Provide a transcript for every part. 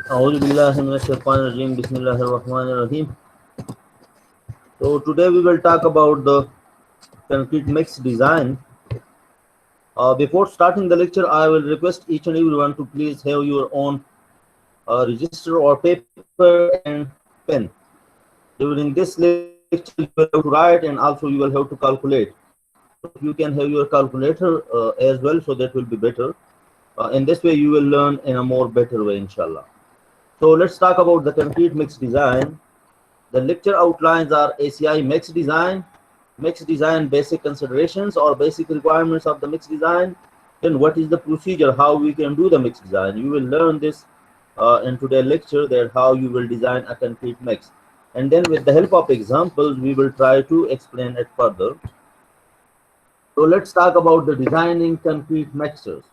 أعوذ بالله من الشيطان الرجيم. بسم الله الرحمن الرحيم. So today we will talk about the concrete mix design. Before starting the lecture, I will request each and everyone to please have your own register or paper and pen. During this lecture, you will have to write and also you will have to calculate. So if you can have your calculator as well, so that will be better. In this way, you will learn in a more better way, inshallah. So let's talk about the concrete mix design. The lecture outlines are ACI mix design basic considerations or basic requirements of the mix design. Then what is the procedure, how we can do the mix design. You will learn this in today's lecture, that how you will design a concrete mix. And then with the help of examples, we will try to explain it further. So let's talk about the designing concrete mixtures.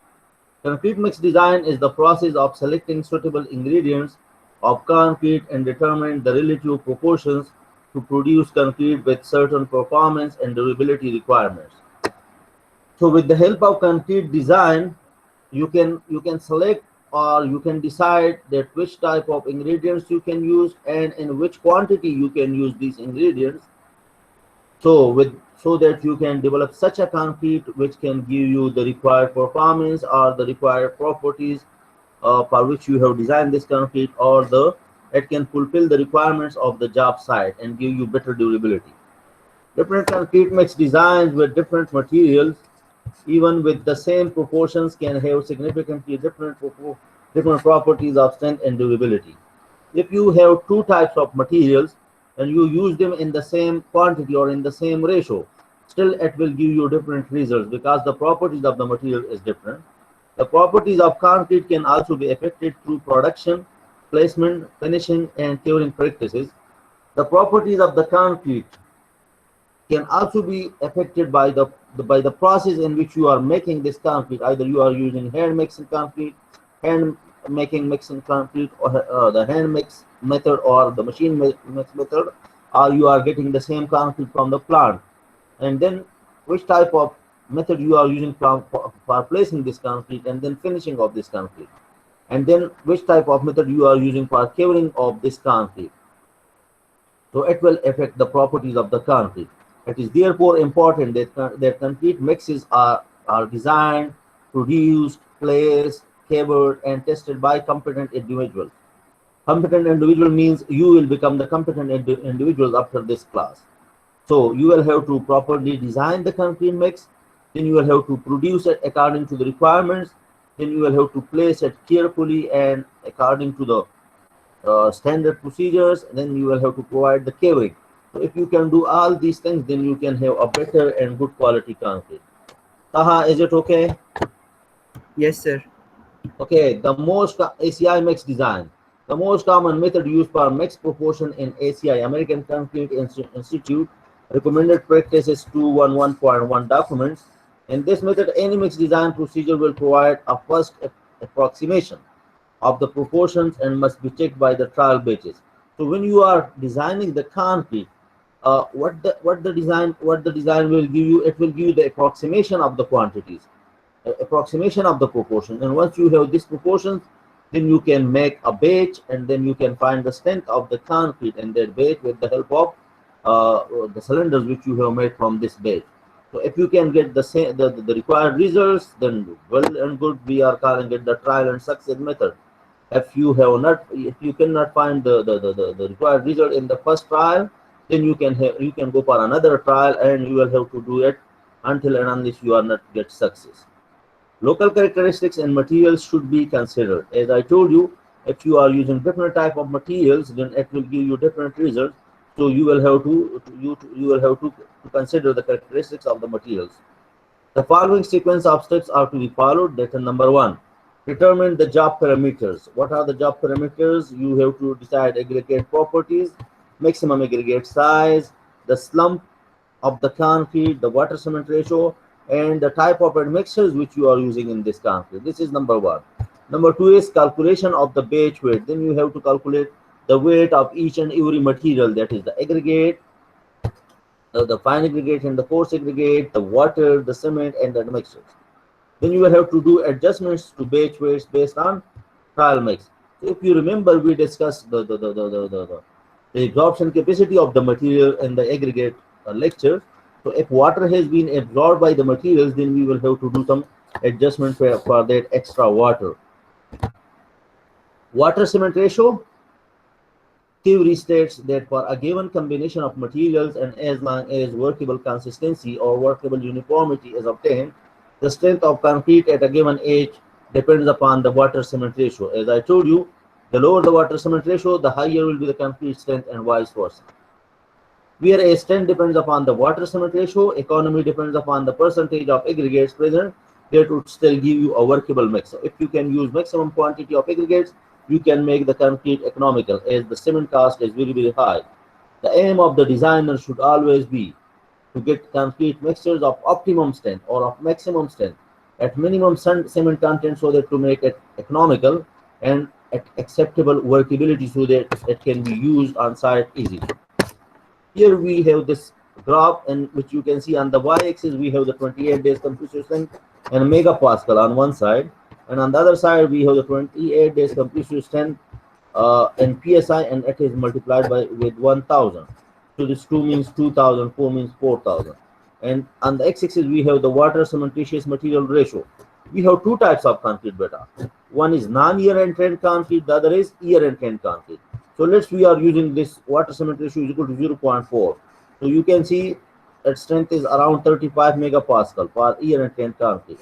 Concrete mix design is the process of selecting suitable ingredients of concrete and determine the relative proportions to produce concrete with certain performance and durability requirements. So with the help of concrete design, you can select or you can decide that which type of ingredients you can use and in which quantity you can use these ingredients. So that you can develop such a concrete which can give you the required performance or the required properties for which you have designed this concrete, or it can fulfill the requirements of the job site and give you better durability. Different concrete mix designs with different materials, even with the same proportions, can have significantly different properties of strength and durability. If you have two types of materials and you use them in the same quantity or in the same ratio, still it will give you different results because the properties of the material is different. The properties of concrete can also be affected through production, placement, finishing, and curing practices. The properties of the concrete can also be affected by the process in which you are making this concrete. Either you are using hand mixing concrete, hand making mixing concrete, or the hand mix method or the machine mix method, or you are getting the same concrete from the plant. And then which type of method you are using for placing this concrete and then finishing of this concrete, and then which type of method you are using for curing of this concrete. So it will affect the properties of the concrete. It is therefore important that concrete mixes are designed, produced, placed, covered, and tested by competent individuals. Competent individual means you will become the competent individuals after this class. So you will have to properly design the concrete mix, then you will have to produce it according to the requirements, then you will have to place it carefully and according to the standard procedures, and then you will have to provide the caving. So if you can do all these things, then you can have a better and good quality concrete. Taha, is it okay? Yes, sir. Okay, the most ACI mix design. The most common method used for mix proportion in ACI, American Concrete Institute, recommended practices 211.1 documents. In this method, any mix design procedure will provide a first approximation of the proportions and must be checked by the trial batches. So when you are designing the concrete, what the design will give you, it will give you the approximation of the quantities, approximation of the proportion, and once you have these proportions, then you can make a batch, and then you can find the strength of the concrete in that batch with the help of the cylinders which you have made from this batch. So if you can get the required results, then well and good. We are calling it the trial and success method. If you cannot find the required result in the first trial, then you can go for another trial, and you will have to do it until and unless you are not get success. Local characteristics and materials should be considered. As I told you, if you are using different type of materials, then it will give you different results. So you will have to consider the characteristics of the materials. The following sequence of steps are to be followed. That is number one. Determine the job parameters. What are the job parameters? You have to decide aggregate properties, maximum aggregate size, the slump of the concrete, the water cement ratio, and the type of admixtures which you are using in this concrete. This is number one. Number two is calculation of the batch weight. Then you have to calculate the weight of each and every material, that is the aggregate, the fine aggregate and the coarse aggregate, the water, the cement, and the admixtures. Then you will have to do adjustments to batch weights based on trial mix. So if you remember, we discussed the absorption capacity of the material in the aggregate lecture. So if water has been absorbed by the materials, then we will have to do some adjustment for that extra water. Water cement ratio theory states that for a given combination of materials and as long as workable consistency or workable uniformity is obtained, the strength of concrete at a given age depends upon the water cement ratio. As I told you, the lower the water cement ratio, the higher will be the concrete strength and vice versa. Whereas strength depends upon the water cement ratio, economy depends upon the percentage of aggregates present, that would still give you a workable mix. So if you can use maximum quantity of aggregates, you can make the concrete economical, as the cement cost is very, very high. The aim of the designer should always be to get concrete mixtures of optimum strength or of maximum strength at minimum cement content, so that to make it economical and at acceptable workability, so that it can be used on site easily. Here we have this graph, and which you can see on the y-axis we have the 28 days completion strength and megapascal on one side, and on the other side we have the 28 days completion strength in psi, and it is multiplied by with 1000. So this 2 means 2000, 4 means 4000. And on the x-axis we have the water cementitious material ratio. We have two types of concrete beta. One is non-year entrant concrete, the other is year entrant concrete. So let's we are using this water cement ratio is equal to 0.4. So you can see its strength is around 35 megapascal for year entrant concrete.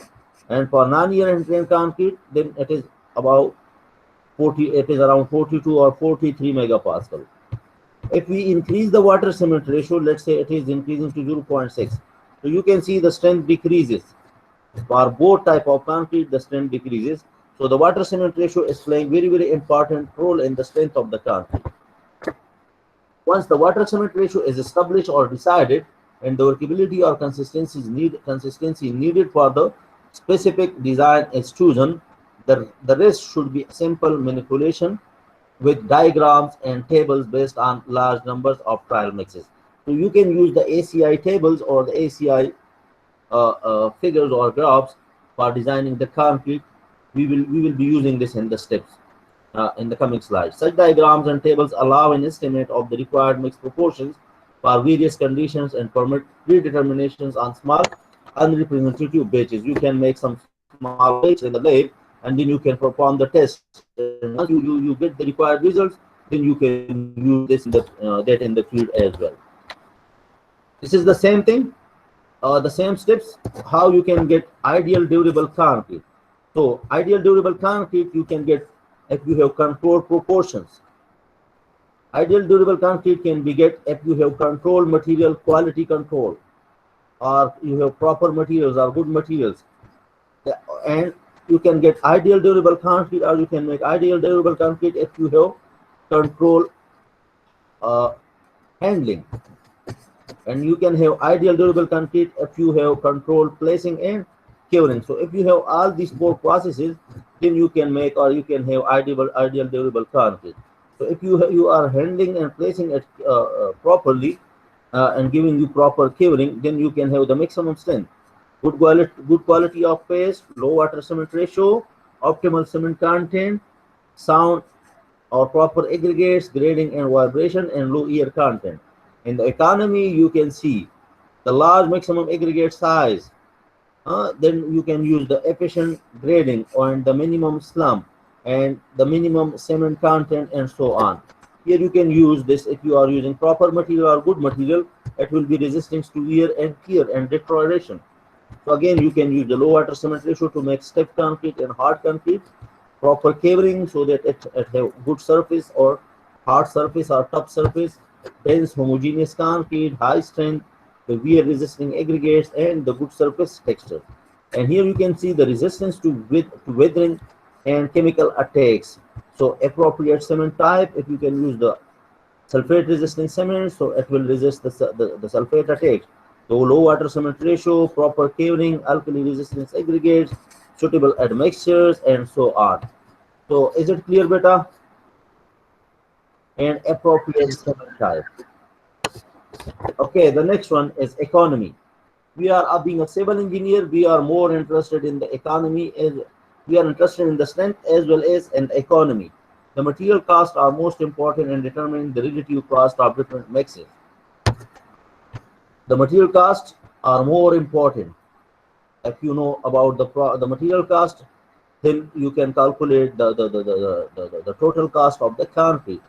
And for non-year entrant concrete, then it is about 40, it is around 42 or 43 megapascal. If we increase the water cement ratio, let's say it is increasing to 0.6. So you can see the strength decreases. For both type of concrete, the strength decreases. So the water cement ratio is playing very, very important role in the strength of the concrete. Once the water cement ratio is established or decided, and the workability or consistency needed for the specific design is chosen, the rest should be simple manipulation with diagrams and tables based on large numbers of trial mixes. So you can use the ACI tables or the ACI figures or graphs for designing the concrete. We will be using this in the steps in the coming slides. Such diagrams and tables allow an estimate of the required mix proportions for various conditions and permit predeterminations on small unrepresentative batches. You can make some small batches in the lab, and then you can perform the test. And once you get the required results, then you can use this in the that in the field as well. This is the same thing, the same steps, how you can get ideal durable concrete. So ideal durable concrete you can get if you have controlled proportions. Ideal durable concrete can be get if you have controlled material quality control, or you have proper materials or good materials. And you can get ideal durable concrete, or you can make ideal durable concrete if you have control handling. And you can have ideal durable concrete if you have controlled placing and curing. So if you have all these four processes, then you can make or you can have ideal durable concrete. So if you are handling and placing it properly and giving you proper curing, then you can have the maximum strength, good quality of paste, low water cement ratio, optimal cement content, sound or proper aggregates, grading and vibration, and low air content. In the economy, you can see the large maximum aggregate size. Then you can use the efficient grading on the minimum slump and the minimum cement content and so on. Here you can use this if you are using proper material or good material. It will be resistant to wear and tear and deterioration. So again, you can use the low water cement ratio to make stiff concrete and hard concrete. Proper covering so that it have good surface or hard surface or tough surface. Dense homogeneous concrete, high strength, the wear resisting aggregates, and the good surface texture. And here you can see the resistance to weathering and chemical attacks. So appropriate cement type, if you can use the sulfate resistant cement, so it will resist the sulfate attack. So low water cement ratio, proper covering, alkali resistance aggregates, suitable admixtures, and so on. So is it clear, beta? And appropriate cement type. Okay, the next one is economy. We are being a civil engineer, we are more interested in the economy, as we are interested in the strength as well as in the economy. The material costs are most important in determining the relative cost of different mixes. The material costs are more important. If you know about the material cost, then you can calculate the total cost of the concrete.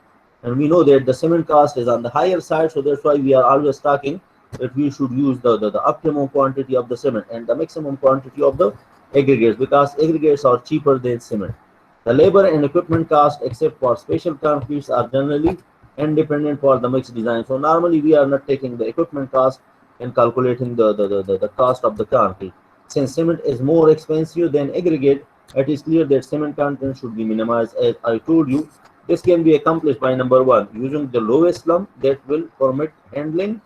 And we know that the cement cost is on the higher side, so that's why we are always talking that we should use the optimum quantity of the cement and the maximum quantity of the aggregates, because aggregates are cheaper than cement. The labor and equipment cost, except for special concretes, are generally independent for the mixed design. So normally we are not taking the equipment cost and calculating the cost of the concrete. Since cement is more expensive than aggregate, it is clear that cement content should be minimized. As I told you, this can be accomplished by number one, using the lowest slump that will permit handling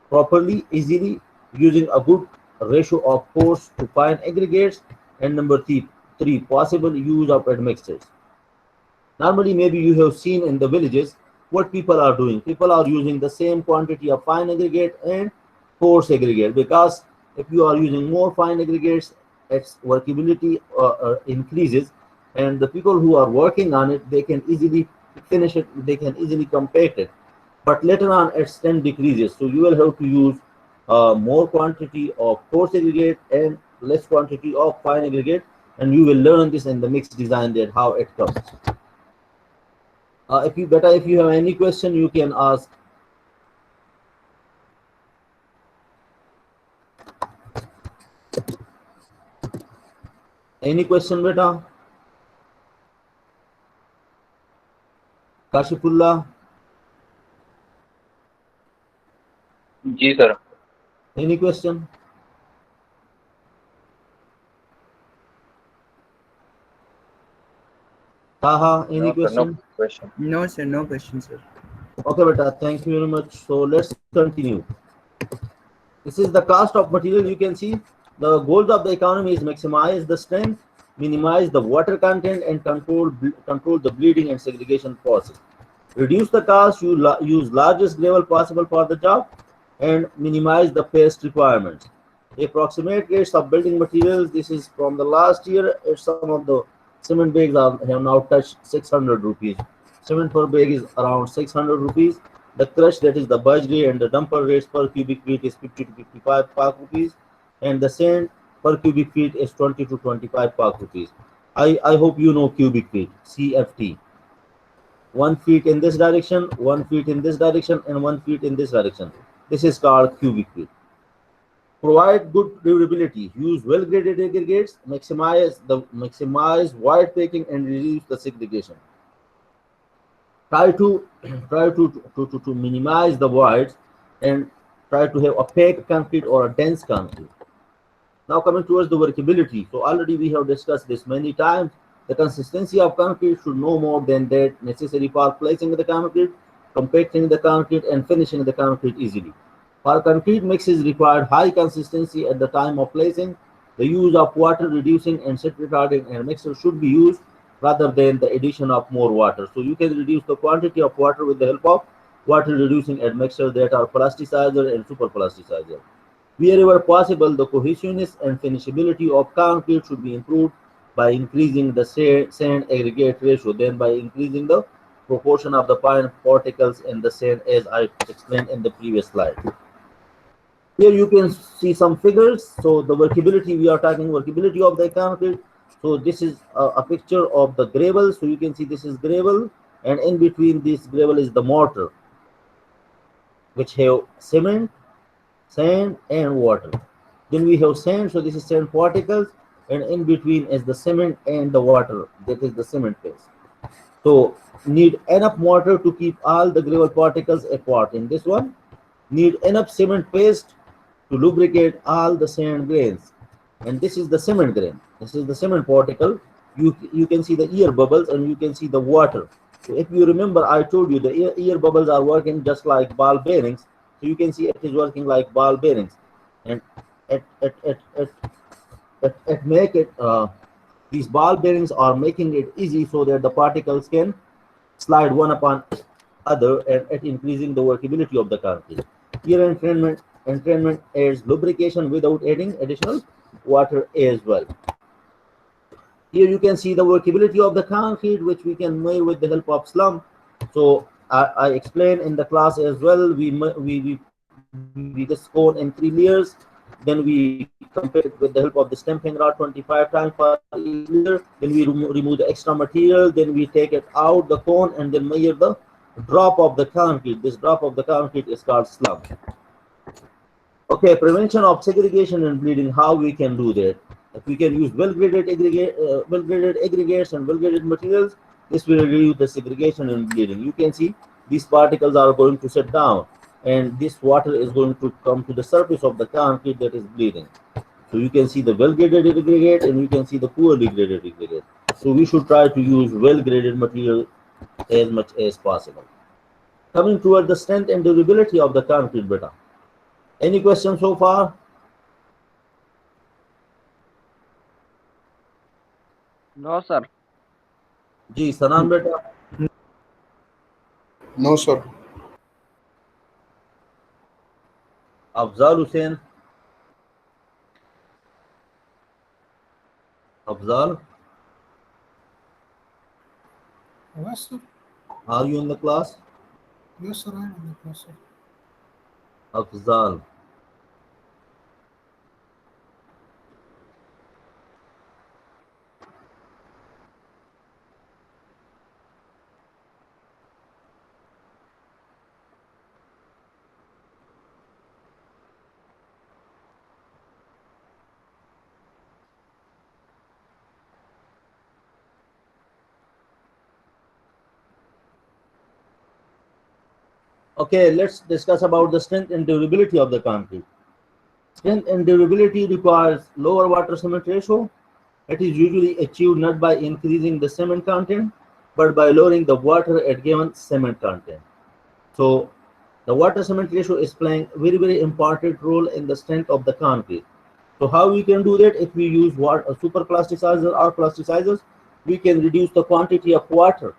properly, easily, using a good ratio of coarse to fine aggregates, and number three, possible use of admixtures. Normally, maybe you have seen in the villages what people are doing. People are using the same quantity of fine aggregate and coarse aggregate, because if you are using more fine aggregates, its workability increases, and the people who are working on it, they can easily finish it, they can easily compact it. But later on, its strength decreases, so you will have to use more quantity of coarse aggregate and less quantity of fine aggregate, and you will learn this in the mixed design, that how it comes. If you have any question, you can ask. Any question, beta? Kashifullah, जी sir. any question? Taha, any No sir, no question? question. No, sir. No question, sir. Okay, beta, thank you very much. So let's continue. This is the cost of material. You can see the goals of the economy is maximize the strength, minimize the water content, and control the bleeding and segregation process. Reduce the cost, use largest gravel possible for the job, and minimize the paste requirements. The approximate rates of building materials, this is from the last year. Some of the cement bags have now touched 600 rupees. Cement per bag is around 600 rupees. The crush, that is the budget, and the dumper rates per cubic feet is 50 to 55 park rupees, and the sand per cubic feet is 20 to 25 park rupees. I hope you know cubic feet, CFT. 1 feet in this direction, 1 feet in this direction, and 1 feet in this direction. This is called cubic feet. Provide good durability. Use well-graded aggregates. Maximize void packing and reduce the segregation. Try to minimize the voids and try to have opaque concrete or a dense concrete. Now coming towards the workability. So already we have discussed this many times. The consistency of concrete should no more than that necessary for placing the concrete, compacting the concrete, and finishing the concrete easily. For concrete mixes required high consistency at the time of placing. The use of water reducing and set retarding and mixer should be used rather than the addition of more water. So you can reduce the quantity of water with the help of water reducing admixtures that are plasticizer and super plasticizer. Wherever possible, the cohesiveness and finishability of concrete should be improved by increasing the sand aggregate ratio, then by increasing the proportion of the fine particles in the sand, as I explained in the previous slide. Here you can see some figures. So the workability, we are talking workability of the concrete. So this is a picture of the gravel. So you can see this is gravel, and in between this gravel is the mortar, which have cement, sand, and water. Then we have sand, so this is sand particles, and in between is the cement and the water, that is the cement paste. So need enough mortar to keep all the gravel particles apart. In this one, need enough cement paste to lubricate all the sand grains. And this is the cement grain. This is the cement particle. You can see the air bubbles, and you can see the water. So if you remember, I told you the air bubbles are working just like ball bearings. So you can see it is working like ball bearings, and it make it these ball bearings are making it easy so that the particles can slide one upon other, and it increasing the workability of the concrete. Here entrainment adds lubrication without adding additional water as well. Here you can see the workability of the concrete, which we can measure with the help of Slump. So I explained in the class as well. We this cone in 3 layers, then we compare it with the help of the stamping rod 25 times for each layer. Then we remove the extra material. Then we take it out the cone and then measure the drop of the concrete. This drop of the concrete is called slump. Okay, prevention of segregation and bleeding. How we can do that? If we can use well-graded aggregates and well-graded materials, this will reduce the segregation and bleeding. You can see these particles are going to set down, and this water is going to come to the surface of the concrete that is bleeding. So you can see the well-graded aggregate and you can see the poorly graded aggregate. So we should try to use well-graded material as much as possible. Coming toward the strength and durability of the concrete beta. Any questions so far? No, sir. जी सनान बेटा. No, sir. Afzal Hussain. Afzal, Yes, sir. are you in the class? Yes, sir. I am in the class, sir. Afzal. Okay, let's discuss about the strength and durability of the concrete. Strength and durability requires lower water cement ratio. It is usually achieved not by increasing the cement content, but by lowering the water at given cement content. So the water cement ratio is playing a very important role in the strength of the concrete. So how we can do that? If we use water, super plasticizers or plasticizers, we can reduce the quantity of water.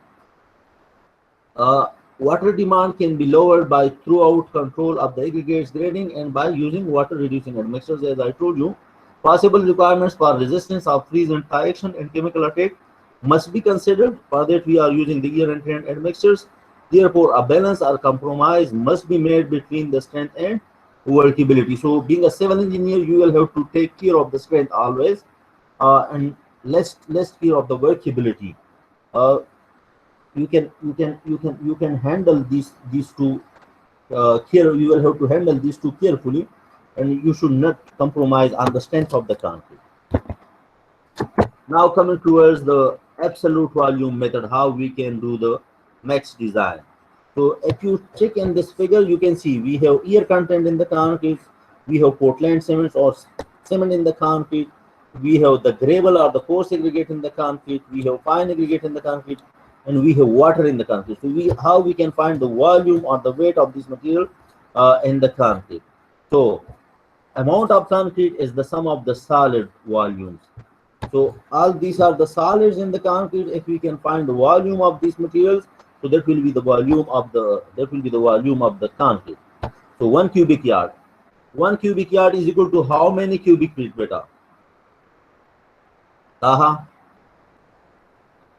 Water demand can be lowered by throughout control of the aggregates grading and by using water reducing admixtures. As I told you, possible requirements for resistance of freeze and thaw action and chemical attack must be considered. For that, we are using the year and trend admixtures. Therefore, a balance or compromise must be made between the strength and workability. So, being a civil engineer, you will have to take care of the strength always, and less care of the workability. You can handle these two you will have to handle these two carefully, and you should not compromise on the strength of the concrete. Now coming towards the absolute volume method, how we can do the max design. So if you check in this figure, you can see we have air content in the concrete, we have Portland cements or cement in the concrete, we have the gravel or the coarse aggregate in the concrete, we have fine aggregate in the concrete, and we have water in the concrete. So how we can find the volume or the weight of this material in the concrete. So amount of concrete is the sum of the solid volumes. So all these are the solids in the concrete. If we can find the volume of these materials, so that will be the volume of the concrete. So 1 cubic yard. 1 cubic yard is equal to how many cubic feet, beta? Taha?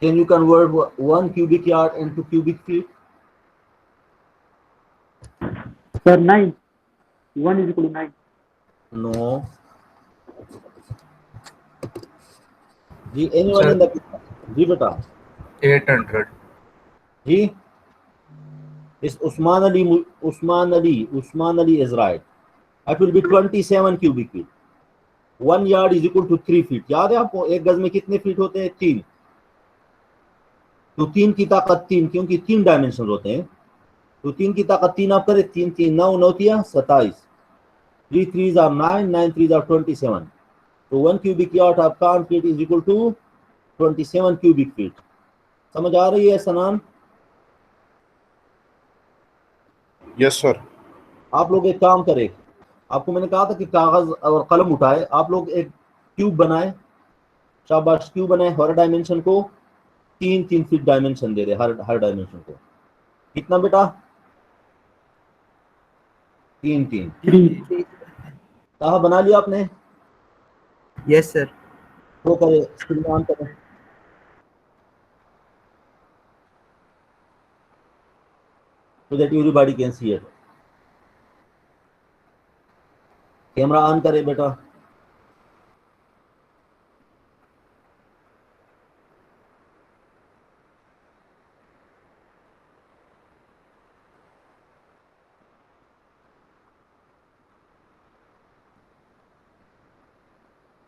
Can you convert 1 cubic yard into cubic feet? Sir, 9. 1 is equal to 9. No. Anyone Sir. in the class? Beta. 800. It's Usman Ali is right. It will be 27 cubic feet. 1 yard is equal to 3 feet. याद है आपको एक गज में कितने feet होते हैं? 3. तो 3 की ताकत 3, क्योंकि 3 डायमेंशन होते हैं, तो 3 की ताकत 3 आप करें, 3 3 9 9 27. 3 3s are 9, 9 3s are 27. So 1 cubic yard of concrete is equal to 27 cubic feet. समझ आ रही है सनान? Yes, sir. आप लोग एक काम करें, आपको मैंने कहा था कि कागज और कलम उठाए, आप लोग एक क्यूब बनाए, शाबाश, क्यूब बनाए, हर डायमेंशन को 3 फीट डायमेंशन दे रहे, हर डायमेंशन को कितना बेटा? 3 3. 3. कहा बना लिया आपने? Yes, sir. वो करे, स्क्रीन ऑन करें. so that everybody can see it. Camera on करे बेटा।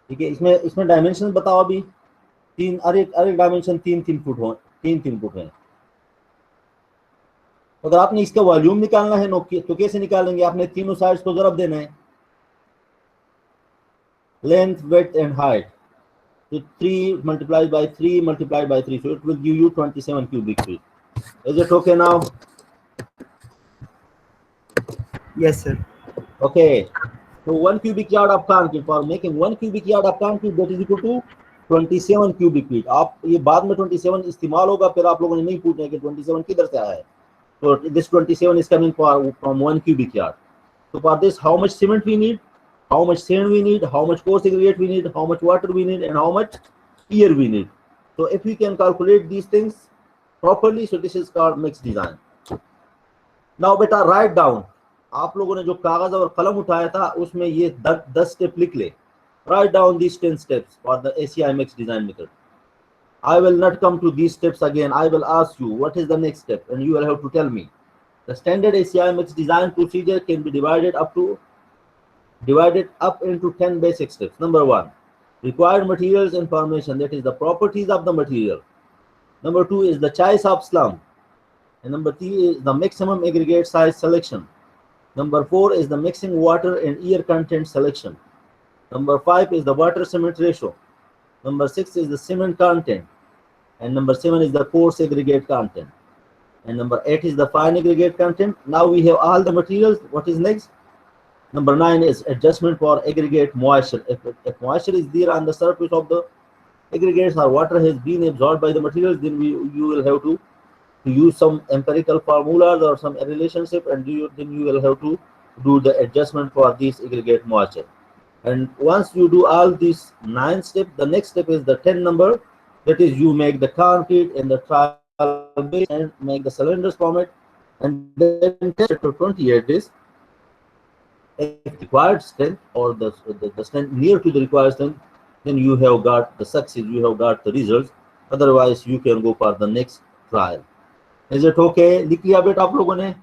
ठीक है, इसमें डायमेंशन बताओ अभी। तीन, अरे डायमेंशन 3 फुट हो, 3 फुट है। अगर आपने इसका वॉल्यूम निकालना है तो कैसे निकालेंगे? आपने तीनों साइड्स को ज़रब देना है, length, width and height. So 3 multiplied by 3 multiplied by 3, so it will give you 27 cubic feet. Is it okay now? Yes, sir. Okay. So 1 cubic yard of concrete, for making 1 cubic yard of concrete, that is equal to 27 cubic feet. आप ये बाद में 27 इस्तेमाल होगा, फिर आप लोगों ने नहीं पूछना कि 27 किधर से आया है। So this 27 is coming from 1 cubic yard. So for this, how much cement we need, how much sand we need, how much coarse aggregate we need, how much water we need, and how much air we need. So if we can calculate these things properly, so this is called mixed design. Now beta, write down. आप लोगों ने जो कागज और कलम उठाया था उसमें ये 10 स्टेप लिख ले। Write down these 10 steps for the ACI mixed design method. I will not come to these steps again. I will ask you what is the next step, and you will have to tell me. The standard ACI mixed design procedure can be divided up into 10 basic steps. Number 1, required materials information, that is the properties of the material. Number 2 is the choice of slump, and number 3 is the maximum aggregate size selection. Number 4 is the mixing water and air content selection. Number 5 is the water cement ratio. Number 6 is the cement content, and number 7 is the coarse aggregate content, and number 8 is the fine aggregate content. Now we have all the materials. What is next? Number 9 is adjustment for aggregate moisture. If moisture is there on the surface of the aggregates or water has been absorbed by the materials, then you will have to use some empirical formulas or some relationship, and then you will have to do the adjustment for this aggregate moisture. And once you do all these 9 steps, the next step is the 10 number. That is, you make the concrete and the trial base and make the cylinders from it, and then test it for 28 days. If required strength or the strength near to the required strength, then you have got the success, you have got the results. Otherwise, you can go for the next trial. Is it okay? लिख लिया बेटा आप लोगों ने?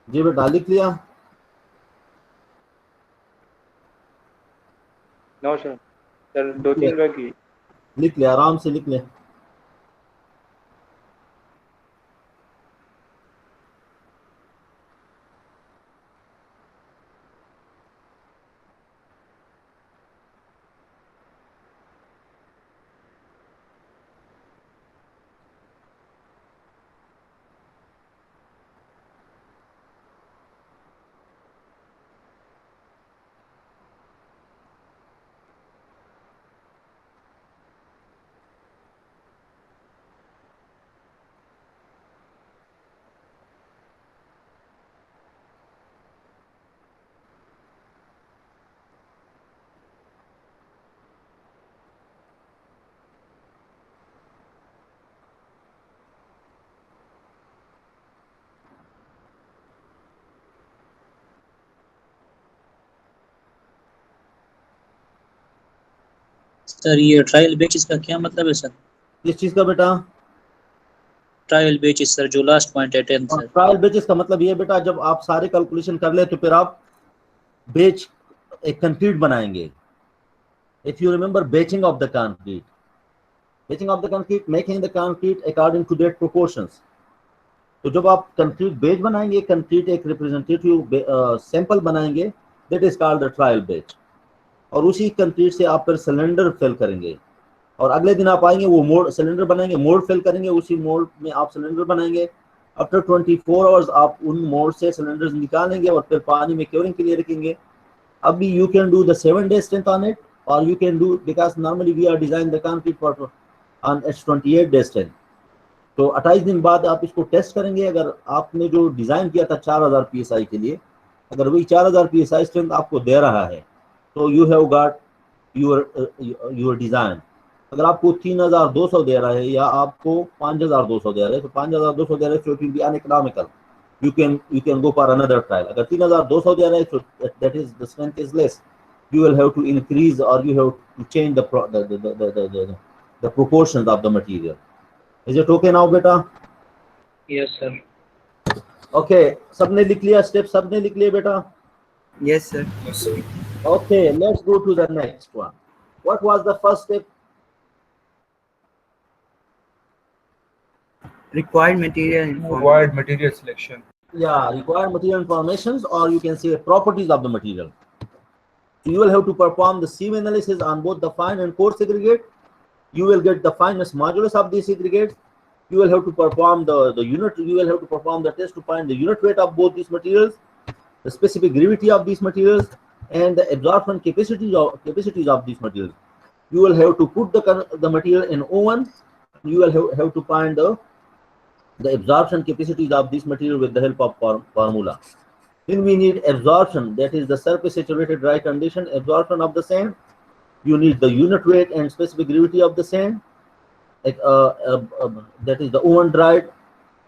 जी बेटा, लिख लिया? No sir, sir 2-3 बाकी लिख लिया, आराम से लिख ले। सर ये ट्रायल बेचिस का क्या मतलब है सर? किस चीज का बेटा? ट्रायल बेचिस सर, जो लास्ट पॉइंट है 10 सर। ट्रायल बेचिस का मतलब ये बेटा, जब आप सारे कैलकुलेशन कर ले तो फिर आप बेच एक कंक्रीट बनाएंगे। If you remember batching of the concrete, making the concrete according to their proportions. तो जब आप कंक्रीट बेच बनाएंगे, कंक्रीट एक रिप्रेजेंटेटिव सैंपल बनाएंगे, that is called the trial बेच। और उसी कंक्रीट से आप फिर सिलेंडर फिल करेंगे, और अगले दिन आप आएंगे, वो मोल्ड सिलेंडर बनाएंगे, मोल्ड फिल करेंगे, उसी मोल्ड में आप सिलेंडर बनाएंगे। आफ्टर 24 आवर्स आप उन मोल्ड से सिलेंडर्स निकालेंगे और फिर पानी में क्योरिंग के लिए रखेंगे। अभी you can do the 7 days strength on it, or you can do, because normally we are designing the concrete for on its 28 days strength. तो 28 दिन बाद आप इसको टेस्ट करेंगे। अगर आपने जो डिजाइन किया था 4000 psi के लिए, अगर वही 4000 psi स्ट्रेंथ आपको दे रहा है, तो you have got your design. अगर आपको 3200 दे रहा है या आपको 5200 दे रहा है, तो 5200 दे रहा है, so it will be uneconomical. You can go for another trial. अगर 3200 दे रहा है, so that is the strength is less. You will have to increase or you have to change the proportions of the material. Is it okay now, beta? Yes, sir. Okay, सबने लिख लिया step, सबने लिख लिया बेटा? Yes, sir. Yes, sir. Okay, let's go to the next one. What was the first step? Required material information. Required material selection. Yeah, required material informations, or you can say properties of the material. So you will have to perform the sieve analysis on both the fine and coarse aggregate. You will get the fineness modulus of these aggregates. You will have to perform the unit. You will have to perform the test to find the unit weight of both these materials, the specific gravity of these materials, and the absorption capacities of these materials. You will have to put the material in oven. You will have to find the absorption capacities of this material with the help of formula. Then we need absorption, that is the surface saturated dry condition, absorption of the sand. You need the unit weight and specific gravity of the sand, that is the oven dried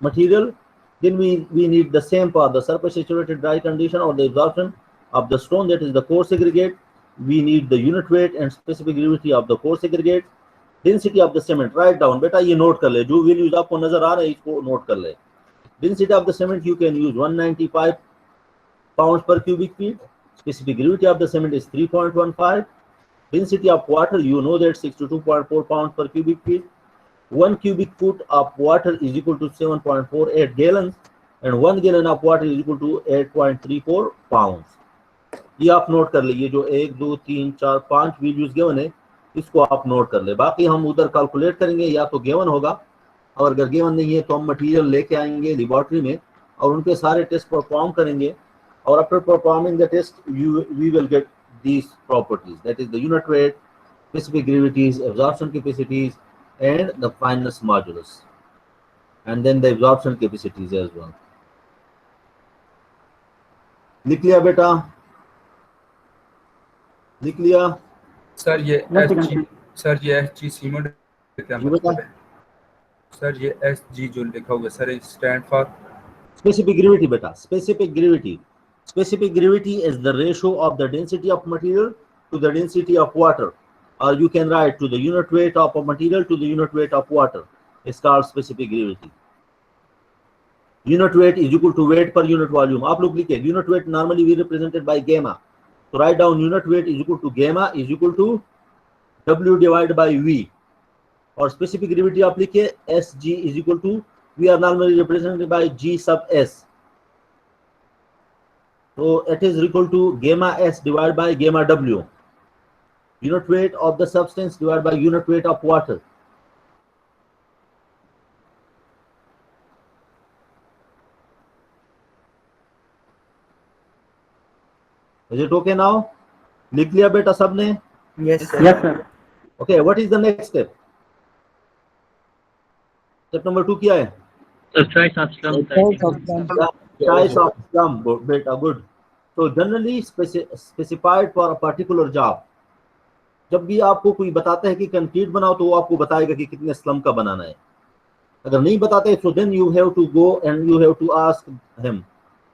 material. Then we need the same for the surface saturated dry condition or the absorption of the stone, that is the coarse aggregate. We need the unit weight and specific gravity of the coarse aggregate. Density of the cement, write down बेटा, ये note कर ले, जो values आपको नजर आ रहे हैं इसको नोट कर ले. Density of the cement you can use 195 pounds per cubic feet. Specific gravity of the cement is 3.15. Density of water, you know that 62.4 pounds per cubic feet. 1 cubic foot of water is equal to 7.48 gallons, and 1 gallon of water is equal to 8.34 pounds. ये आप note कर ले, ये जो 1 2 3 4 5 values given है इसको आप note कर ले. बाकी हम उधर कैलकुलेट करेंगे, या तो गिवन होगा, और अगर गिवन नहीं है तो हम मटेरियल लेके आएंगे लेबोरेटरी में और उनके सारे टेस्ट परफॉर्म करेंगे, और after performing the test we will get these properties, that is the unit weight, specific gravities, absorption capacities, and the fineness modulus, and then the absorption capacities as well. लिख लिया बेटा? लिख लिया? Sir ये One second, SG, sir ये SG cement क्या जी बेटा? मतलब है? सर ये SG जो लिखा हुआ है sir, stand for Specific gravity beta, specific gravity. Specific gravity is the ratio of the density of material to the density of water, or you can write to the unit weight of a material to the unit weight of water. It's called specific gravity. Unit weight is equal to weight per unit volume. आप लोग लिखे unit weight normally we represented by gamma. So write down unit weight is equal to gamma is equal to W divided by V. और specific gravity आप लिखिए SG is equal to, we are normally represented by G sub S. So it is equal to gamma S divided by gamma W. Unit weight of the substance divided by unit weight of water. Is it okay now? लिख लिया बेटा सबने? Yes, sir. Yes, sir. Okay, what is the next step? Step number 2 क्या है? So choice of slump. Choice of slump, beta, good. So generally specified for a particular job. जब भी आपको कोई बताता है कि कंक्रीट बनाओ तो वो आपको बताएगा कि कितने स्लम का बनाना है. अगर नहीं बताते so then you have to go and you have to ask him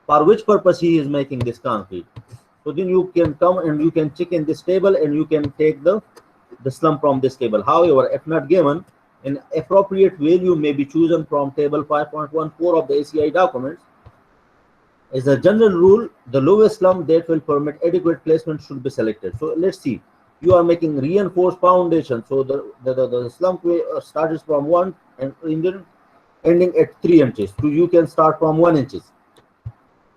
for which purpose he is making this concrete. So then you can come and you can check in this table and you can take the slump from this table. However, if not given, an appropriate value may be chosen from table 5.14 of the ACI documents. As a general rule, the lowest slump that will permit adequate placement should be selected. So let's see, you are making reinforced foundation. So the slump starts from 1 and ending at 3 inches. So you can start from 1 inches.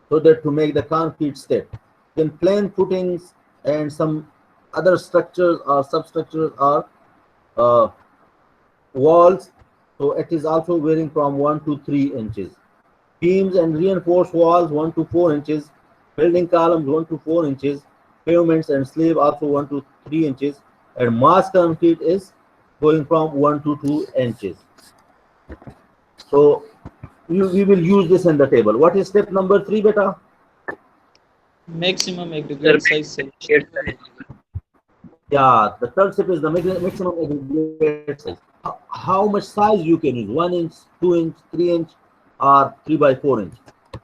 So that to make the concrete step. Then plain footings and some other structures or substructures are walls. So it is also varying from 1 to 3 inches. Beams and reinforced walls 1 to 4 inches. Building columns 1 to 4 inches. Pavements and slab also 1 to 3 inches. And mass concrete is going from 1 to 2 inches. So we will use this in the table. What is step number 3, beta? Maximum aggregate size selection. Yeah, the third step is the maximum aggregate size. How much size you can use? 1 inch, 2 inch, 3 inch, or 3 by 4 inch.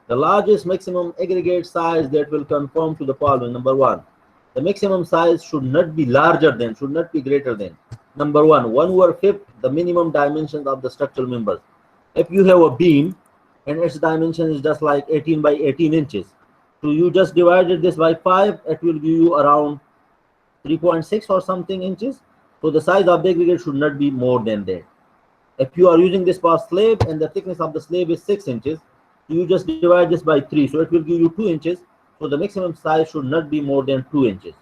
The largest maximum aggregate size that will conform to the following. Number one, the maximum size should not be larger than, should not be greater than. Number one, 1/5 the minimum dimensions of the structural members. If you have a beam and its dimension is just like 18 by 18 inches, so you just divided this by 5, it will give you around 3.6 or something inches. So the size of the aggregate should not be more than that. If you are using this for slab and the thickness of the slab is 6 inches, you just divide this by 3, so it will give you 2 inches. So the maximum size should not be more than 2 inches.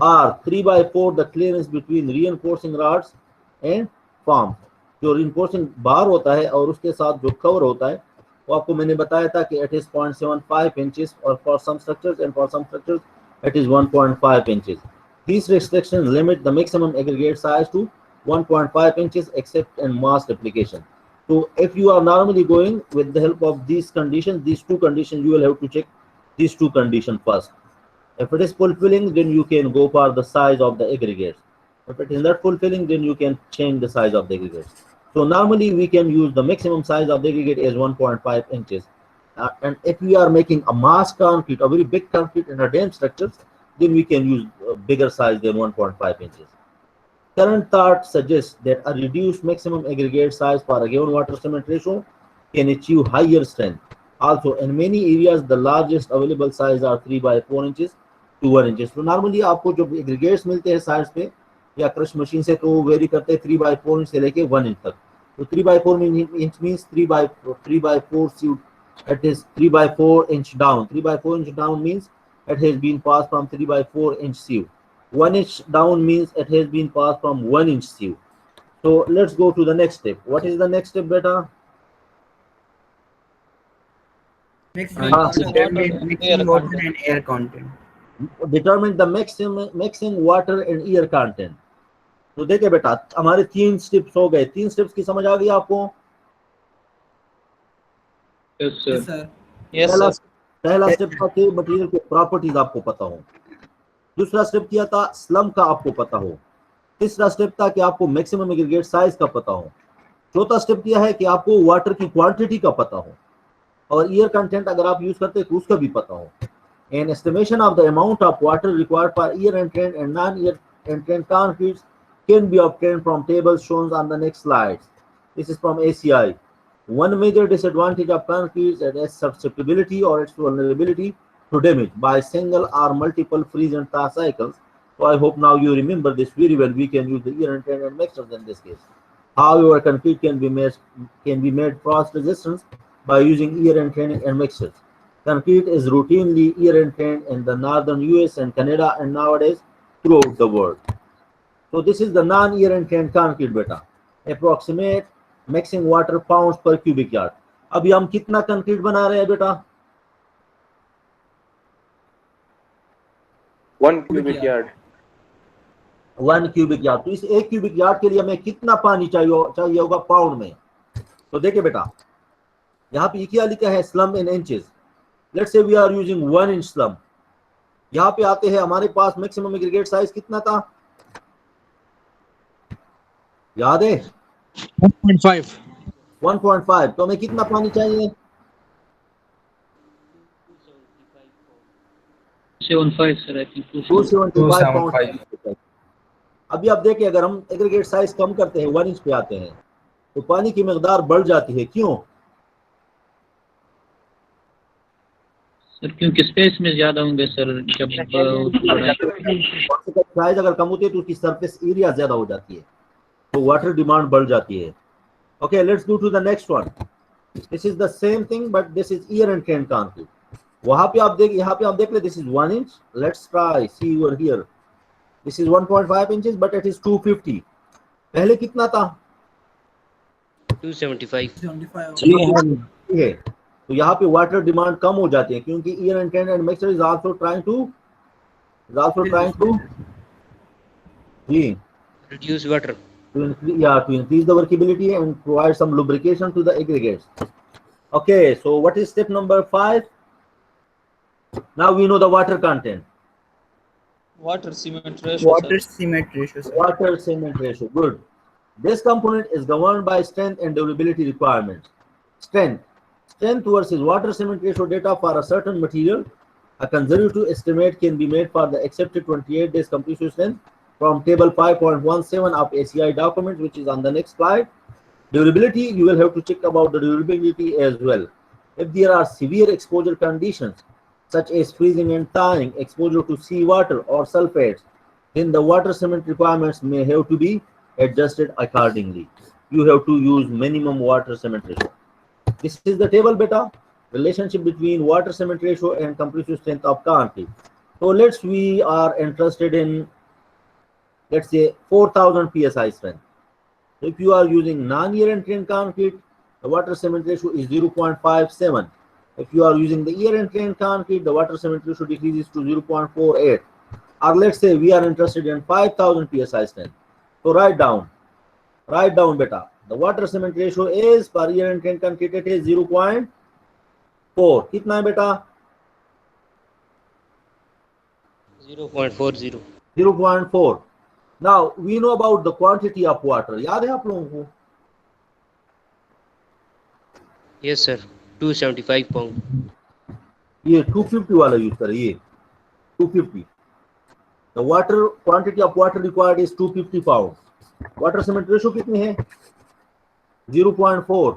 Or 3/4 the clearance between reinforcing rods and form. जो reinforcing बार होता है और उसके साथ जो cover होता है, वो आपको मैंने बताया था कि it is 0.75 inches, or for some structures and for some structures it is 1.5 inches. These restrictions limit the maximum aggregate size to 1.5 inches except in mass application. So if you are normally going with the help of these conditions, these two conditions, you will have to check these two conditions first. If it is fulfilling, then you can go for the size of the aggregates. If it is not fulfilling, then you can change the size of the aggregates. So normally we can use the maximum size of the aggregate as 1.5 inches. And if we are making a mass concrete, a very big concrete in a dam structures, then we can use a bigger size than 1.5 inches. Current thought suggests that a reduced maximum aggregate size for a given water cement ratio can achieve higher strength. Also, in many areas, the largest available size are 3/4 inches to 1 inches. So normally आपको जो aggregates मिलते हैं size पे या crush machine से, तो वो very करते हैं 3/4 इंच से लेके 1 इंच तक. तो 3/4 inch means 3/4 suit. It is 3/4 inch down. 3/4 inch down means it has been passed from 3/4 inch sieve. 1 inch down means it has been passed from 1 inch sieve. So let's go to the next step. What is the next step, beta? Mixing Air water content. and air content. Determine the maximum water and air content. तो देखिए बेटा, हमारे 3 steps हो गए. 3 steps की समझ आ गई आपको? Yes, sir. Yes, sir. Yes, पहला sir. पहला स्टेप था कि मटेरियल के प्रॉपर्टीज आपको पता हो. दूसरा स्टेप किया था स्लम्प का आपको पता हो. तीसरा स्टेप था कि आपको मैक्सिमम एग्रीगेट साइज का पता हो. चौथा स्टेप किया है कि आपको वाटर की क्वांटिटी का पता हो, और एयर कंटेंट अगर आप यूज करते हैं तो उसका भी पता हो. An estimation of the amount of water required for air entrained and non-air entrained concretes can be obtained from tables shown on the next slides. This is from ACI. One major disadvantage of concrete is its susceptibility or its vulnerability to damage by single or multiple freeze and thaw cycles. So I hope now you remember this very well. We can use the air entrained and mixtures in this case. However, concrete can be made frost resistant by using air entraining and mixtures. Concrete is routinely air entrained in the northern US and Canada and nowadays throughout the world. So this is the non-air entrained concrete beta. Approximate mixing water pounds per cubic yard. अभी हम कितना concrete बना रहे हैं बेटा? 1 cubic yard. 1 cubic yard. तो इस 1 cubic yard के लिए हमें कितना पानी चाहिए होगा पाउंड में? तो देखिए बेटा, यहाँ पे क्या लिखा है slump in inches. Let's say we are using 1 inch slump. यहाँ पे आते हैं हमारे पास मैक्सिमम एग्रीगेट साइज कितना था? याद है? 1.5. 1.5. तो हमें कितना पानी चाहिए? 275, sir. I think 275 pound. 275. अभी आप देखिए, अगर हम एग्रीगेट साइज कम करते हैं, 1 इंच पे आते हैं, तो पानी की मकदार बढ़ जाती है. क्यों? सर क्योंकि स्पेस में ज्यादा होंगे सर. जब साइज अगर कम होती है तो उसकी सरफेस एरिया ज्यादा हो जाती है, तो वाटर डिमांड बढ़ जाती है. Okay, let's go to the next one. This is the same thing but this is air entrained concrete. वहां पे आप देख, यहाँ पे आप देख ले, this is 1 inch. Let's try see over here. This is 1.5 inches but it is 250. पहले कितना था? 275. है. तो यहाँ पे वाटर डिमांड कम हो जाती है क्योंकि air entrained and mixture is also trying to जी Reduce water. to increase the workability and provide some lubrication to the aggregates. Okay, so what is step number 5? Now we know the water content. Water cement ratio, Water sir. cement ratio, sir. Water cement ratio. Good. This component is governed by strength and durability requirements. Strength. Strength versus water cement ratio data for a certain material. A conservative estimate can be made for the accepted 28 days completion strength from table 5.17 of ACI document, which is on the next slide. Durability, you will have to check about the durability as well. If there are severe exposure conditions, such as freezing and thawing, exposure to seawater or sulfates, then the water cement requirements may have to be adjusted accordingly. You have to use minimum water cement ratio. This is the table beta, relationship between water cement ratio and compressive strength of concrete. So we are interested in, let's say, 4000 psi strength. If you are using non-air entrained concrete, the water cement ratio is 0.57. If you are using the air entrained concrete, the water cement ratio decreases to 0.48. Or let's say we are interested in 5000 psi strength. So write down beta. The water cement ratio is per air entrained concrete, it is 0.4. कितना है बेटा? 0.40. 0.4. Now we know about the quantity of water. याद है आप लोगों को? Yes, sir. 275 pound. ये 250 वाला यूज करें, ये 250. The water quantity of water required is 250 pounds. Water cement ratio कितनी है? 0.4.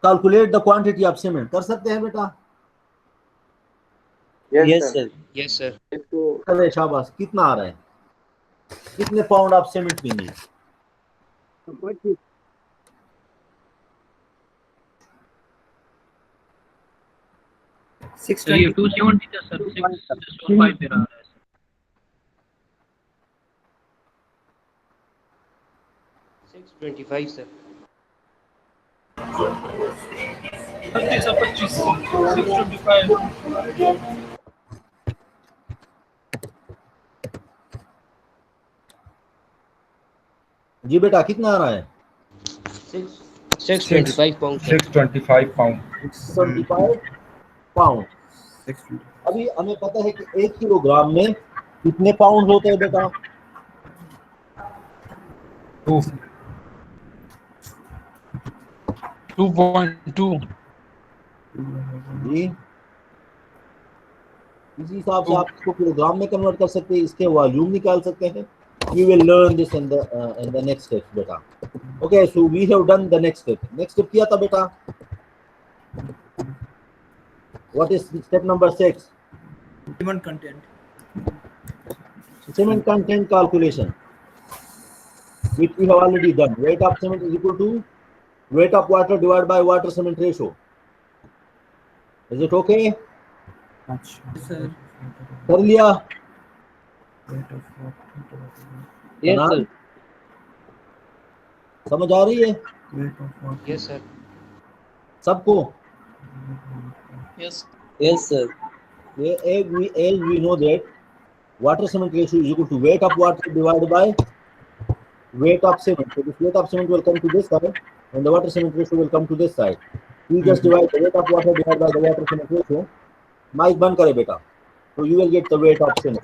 Calculate the quantity of cement. कर सकते हैं बेटा? Yes, sir. Yes, sir. अरे शाबाश, कितना आ रहा है? कितने पाउंड आप सीमेंट पीनी? Six So ये twenty. 270 था सर. 645 पे रहा है. 625 sir. 625. जी बेटा, कितना आ रहा है? 625 pound. 625 pound. 625 पाउंड. अभी हमें पता है कि 1 किलोग्राम में कितने पाउंड होते हैं बेटा? 2.2. जी, इसी हिसाब से आप इसको किलोग्राम में कन्वर्ट कर सकते हैं, इसके वॉल्यूम निकाल सकते हैं. We will learn this in the next step बेटा. Okay, so we have done the next step. Next step किया था बेटा? What is step number 6? Cement content. Cement content calculation, which we have already done. Weight of cement is equal to weight of water divided by water cement ratio. Is it okay? Yes, sir. कर लिया? Yes कनाल? sir. समझ आ रही है Yes sir. सबको? Yes sir. As we know that water cement ratio is equal to weight of water divided by weight of cement. So this weight of cement will come to this side and the water cement ratio will come to this side. We just divide the weight of water divided by the water cement ratio. Mic बंद करे बेटा. So you will get the weight of cement.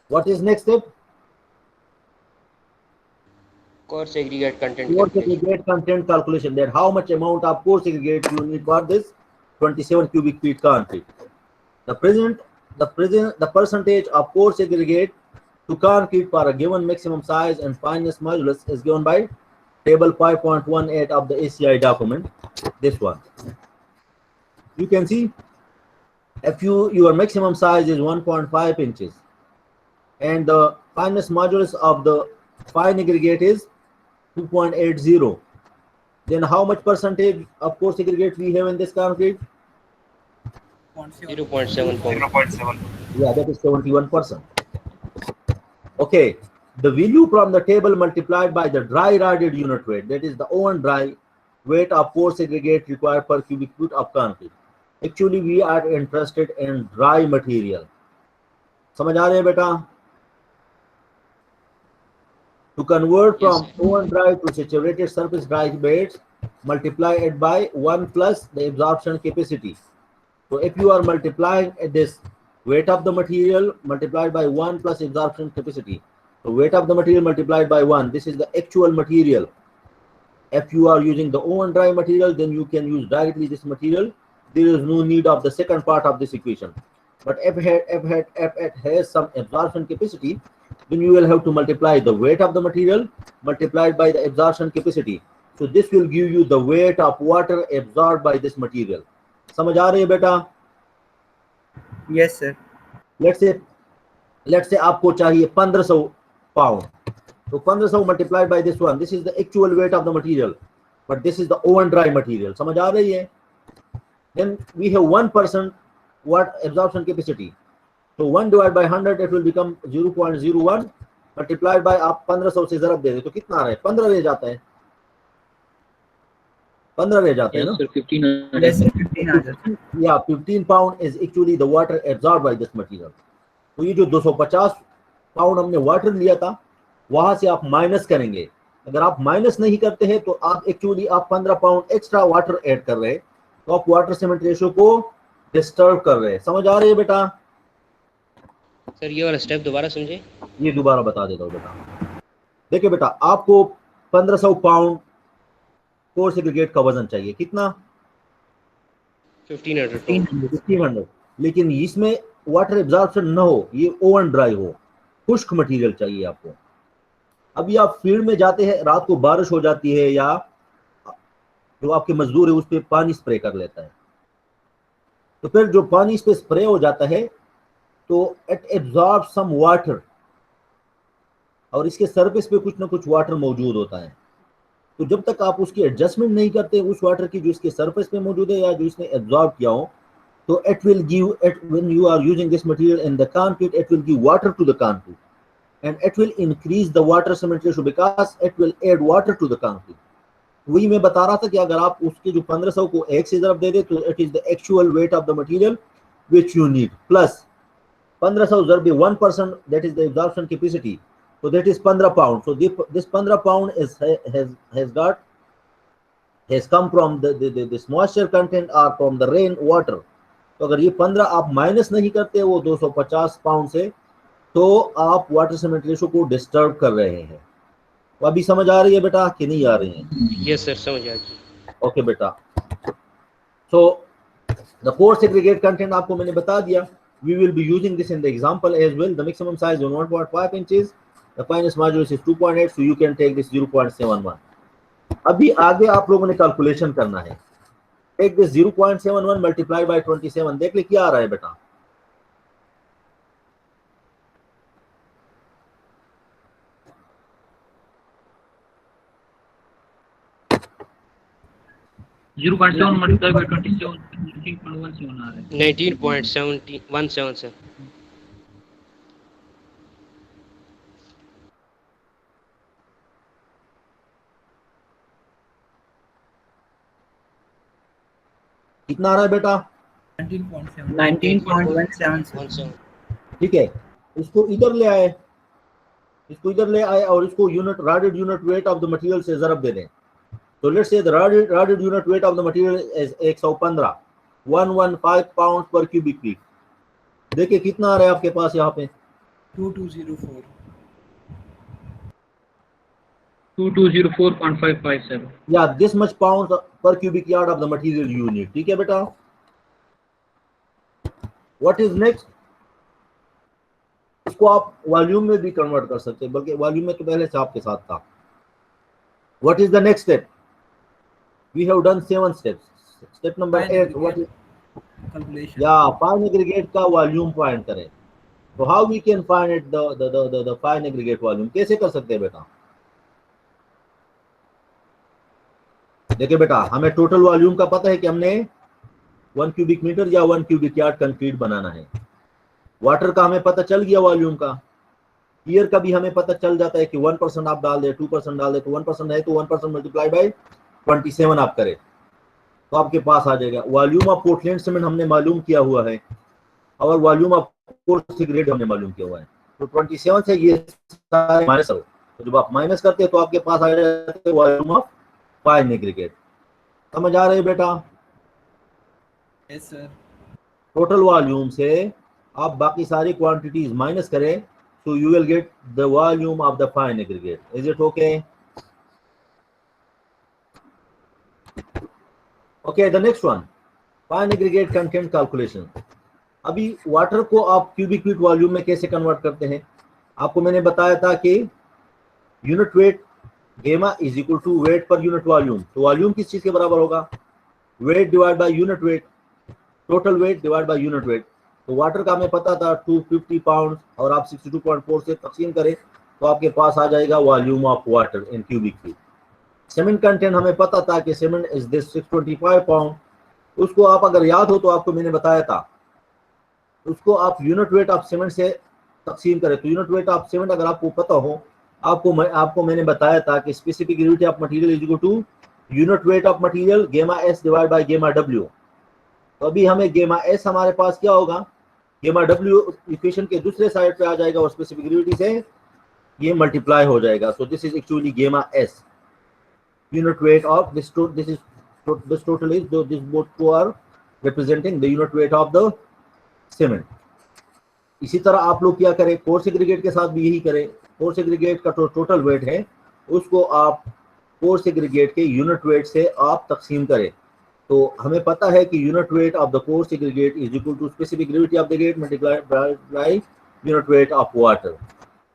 What is next step? Coarse aggregate content Coarse calculation. aggregate content calculation. That how much amount of coarse aggregate you need for this 27 cubic feet concrete. The percentage of coarse aggregate to concrete for a given maximum size and fineness modulus is given by table 5.18 of the ACI document. This one. You can see if your maximum size is 1.5 inches and the fineness modulus of the fine aggregate is 2.80, then how much percentage of coarse aggregate we have in this concrete? 0.7 pound. Yeah, that is 71%. Okay, the value from the table multiplied by the dry roded unit weight, that is the oven dry weight of coarse aggregate required per cubic foot of concrete. Actually, we are interested in dry material. समझ आ रहे हैं बेटा? To convert from oven dry to saturated surface dry beds, multiply it by 1 plus the absorption capacity. So if you are multiplying this weight of the material multiplied by 1 plus absorption capacity, so weight of the material multiplied by 1, this is the actual material. If you are using the oven dry material, then you can use directly this material. There is no need of the second part of this equation. But if it has some absorption capacity, then you will have to multiply the weight of the material multiplied by the absorption capacity. So this will give you the weight of water absorbed by this material. समझ आ रही है बेटा? Yes, sir. Let's say आपको चाहिए 1500 pound. So 1500 multiplied by this one, this is the actual weight of the material, but this is the oven dry material. समझ आ रही है? Then we have 1% what absorption capacity. So 1 divided by 100, it will become 0.01 multiplied by आप 1500 से ज़रब दे दे तो कितना आ रहा है? 15 रह जाता है. 15 रह जाता है ना? Sir, 1500. Yes, sir. 1500. Yeah, 15 pound is actually the water absorbed by this material. तो ये जो 250 पाउंड हमने वाटर लिया था, वहां से आप माइनस करेंगे. अगर आप माइनस नहीं करते हैं तो आप एक्चुअली आप 15 पाउंड एक्स्ट्रा वाटर ऐड कर रहे हैं, तो आप वाटर सीमेंट रेशियो को डिस्टर्ब कर रहे हैं. समझ आ रही है बेटा? सर ये वाला स्टेप दोबारा समझे. ये दोबारा बता देता हूँ बेटा. देखिए बेटा, आपको 1500 पाउंड कोर्स एग्रीगेट का वजन चाहिए. कितना? 1500. लेकिन इसमें वाटर एब्जॉर्प्शन न हो, ये ओवन ड्राई हो, खुश्क मटेरियल चाहिए आपको. अभी आप फील्ड में जाते हैं, रात को बारिश हो जाती है या जो आपके मजदूर है उस पर पानी स्प्रे कर लेता है, तो फिर जो पानी इस पे स्प्रे हो जाता है तो इट एब्जॉर्ब सम वाटर, और इसके सरफेस पे कुछ ना कुछ वाटर मौजूद होता है. तो जब तक आप उसकी एडजस्टमेंट नहीं करते उस वाटर की जो इसके सरफेस पे मौजूद है या जो इसने एब्जॉर्ब किया हो, तो it will give it when you are using this material in the concrete, it will give water to the concrete and it will increase the water cement ratio because it will add water to the concrete. वही मैं बता रहा था कि अगर आप उसके जो 1500 को 1 से ज़रब दे दे तो it is the actual weight of the material which you need plus 1500 ज़रब 1%, that is the absorption capacity, so that is 15 pound. So this 15 pound has come from this moisture content or from the rain water. तो अगर ये 15 आप minus नहीं करते वो 250 pound से, तो आप वाटर सीमेंट रेशियो को डिस्टर्ब कर रहे हैं. तो अभी समझ आ रही है बेटा कि नहीं आ रही है? यस सर, समझ आ गई. ओके बेटा. So the course aggregate content आपको मैंने बता दिया. We will be using this in the example as well. The maximum size is 1.5 inches, the finest modulus is 2.8, so you can take this 0.71. अभी आगे आप लोगों ने कैलकुलेशन करना है. Take this 0.71 multiply by 27. देख ले क्या आ रहा है बेटा. multiplied by 27, 19.17 आ रहा है. 19.17 सर. कितना आ रहा है बेटा? 19.17. ठीक है, इसको इधर ले आए, और इसको unit rodded unit weight of the material से ज़रब दे दें. तो let's say the rodded unit weight of the material is 115 pound पर क्यूबिक फीट. देखिए कितना आ रहा है आपके पास यहाँ पे? 2204. 2204.557. या दिस मच पाउंड पर cubic yard of the material unit. ठीक है बेटा. What is next? इसको आप वॉल्यूम में भी कन्वर्ट कर सकते हैं, बल्कि वॉल्यूम में तो पहले से आपके साथ था. What is the next step? We have done 7 steps. Step number 8 what is Calculation. या फाइन एग्रीगेट का वॉल्यूम फाइंड करें. तो how we can find it the fine aggregate volume? कैसे कर सकते हैं बेटा? देखिए बेटा, हमें टोटल वॉल्यूम का पता है कि हमने 1 क्यूबिक मीटर या 1 क्यूबिक यार्ड कंक्रीट बनाना है. वाटर का हमें पता चल गया वॉल्यूम का. ईयर का भी हमें पता चल जाता है कि 1% आप डाल दे, 2% डाल दे, तो 1% है तो 1% मल्टीप्लाई बाय 27 आप करें तो आपके पास आ जाएगा. वॉल्यूम ऑफ पोर्टलैंड सीमेंट हमने मालूम किया हुआ है और वॉल्यूम ऑफ कोर्स एग्रीगेट हमने मालूम किया हुआ है. तो 27 से ये सारे माइनस हो, तो जब आप माइनस करते हैं तो आपके पास आ जाता है वॉल्यूम ऑफ फाइन एग्रीगेट. समझ आ रही है बेटा? Yes, sir. टोटल वॉल्यूम से आप बाकी सारी क्वांटिटीज माइनस करें, so you will get the volume of the fine aggregate. Is it okay? Okay, the next one, fine aggregate content calculation. अभी वाटर को आप क्यूबिक फीट वॉल्यूम में कैसे कन्वर्ट करते हैं? आपको मैंने बताया था कि unit weight gamma is equal to weight per unit volume. तो वॉल्यूम किस चीज के बराबर होगा? Weight divide by unit weight, total weight divide by unit weight. तो वाटर का हमें पता था 250 पाउंड, और आप 62.4 से तकसीम करें तो आपके पास आ जाएगा volume of water in cubic feet. Cement content हमें पता था कि सीमेंट इज दिस 625 पाउंड। उसको आप अगर याद हो तो आपको मैंने बताया था, उसको आप यूनिट वेट ऑफ सीमेंट से तकसीम करें। तो यूनिट वेट ऑफ सीमेंट अगर आपको पता हो, आपको मैंने बताया था कि specific gravity of material is equal to unit weight of material gamma s divide by gamma डब्ल्यू। तो अभी हमें गेमा एस हमारे पास क्या होगा, गेमा डब्ल्यू इक्वेशन के दूसरे साइड पे आ जाएगा और स्पेसिफिक ग्रेविटी से ये मल्टीप्लाई हो जाएगा। So this is actually gamma s, unit weight of this total is this both two are representing the unit weight of the cement. इसी तरह आप लोग क्या करें, कोर्स एग्रीगेट के साथ भी यही करें। कोर्स एग्रीगेट का टोटल वेट है, उसको आप कोर्स एग्रीगेट के यूनिट वेट से आप तकसीम करें। तो हमें पता है कि unit weight of the course aggregate is equal to specific gravity of the gate multiplied by unit weight of water.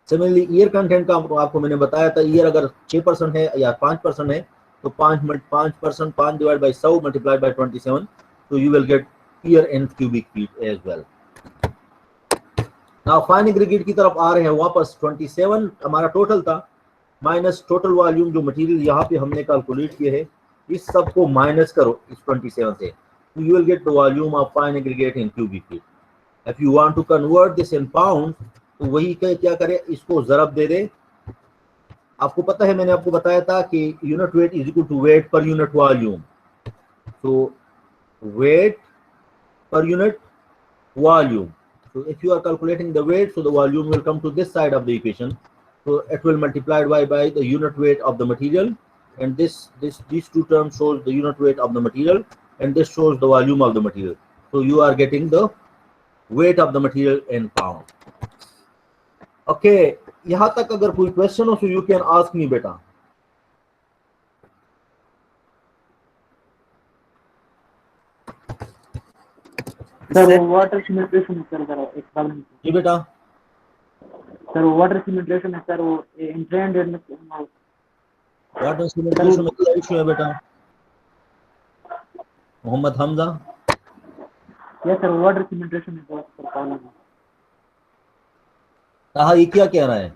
Similarly air content का आपको मैंने बताया था, ईयर अगर 6% है या 5% है तो 5% 5 डिवाइड बाय 100 मल्टीप्लाइड बाय 27, तो you will get air in cubic feet as well. Now fine aggregate की तरफ आ रहे हैं वापस। 27 हमारा टोटल था, माइनस टोटल वॉल्यूम जो मटेरियल यहाँ पे हमने कैलकुलेट किए हैं, इस सब को माइनस करो इस 27 से, you will get the volume of fine aggregate in cubic feet. If you want to convert this in pound, तो वही क्या करें, इसको ज़रब दे दे। आपको पता है मैंने आपको बताया था कि unit weight is equal to weight per unit volume. तो weight per unit volume. So if you are calculating the weight, so the volume will come to this side of the equation. So it will multiply by the unit weight of the material, and these two terms shows the unit weight of the material, and this shows the volume of the material. So you are getting the weight of the material in pound. Okay, यहाँ तक अगर कोई question हो so you can ask me बेटा। Sir वो water cement ratio में sir जरा एक प्रॉब्लम है। जी बेटा। सर वो वाटर सीमेंट रेशो में सर वो इंट्रेंड में वाटर सीमेंट रेशो में क्या इशू है बेटा? Mohammad Hamza. Yes sir, water cement ratio में बहुत प्रॉब्लम है। हाँ, ये क्या कह रहा है?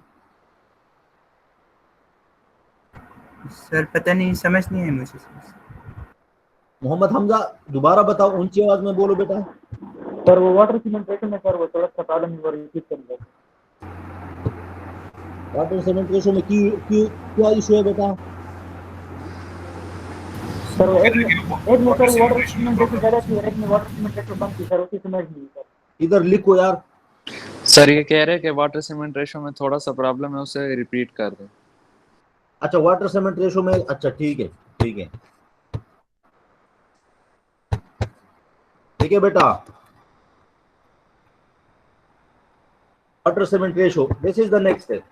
सर पता नहीं, समझ नहीं है मुझे। मोहम्मद हमजा दोबारा बताओ, ऊंची आवाज में बोलो बेटा। सर वो वाटर सीमेंट रेशो में सर वो थोड़ा सा प्रॉब्लम है, वो रिपीट करिए। वाटर सीमेंट रेशो में क्या इशू है बेटा? सर वो एक में सर वाटर सीमेंट रेशो ज्यादा थी और एक में वाटर सीमेंट रेशो कम थी सर, उसी समझ नहीं सर। इधर लिखो यार। सर ये कह रहे हैं कि वाटर सीमेंट रेशो में थोड़ा सा प्रॉब्लम है, उसे रिपीट कर दें। अच्छा, वाटर सीमेंट रेशो में, अच्छा ठीक है ठीक है ठीक है बेटा। Water cement ratio, this is the next step.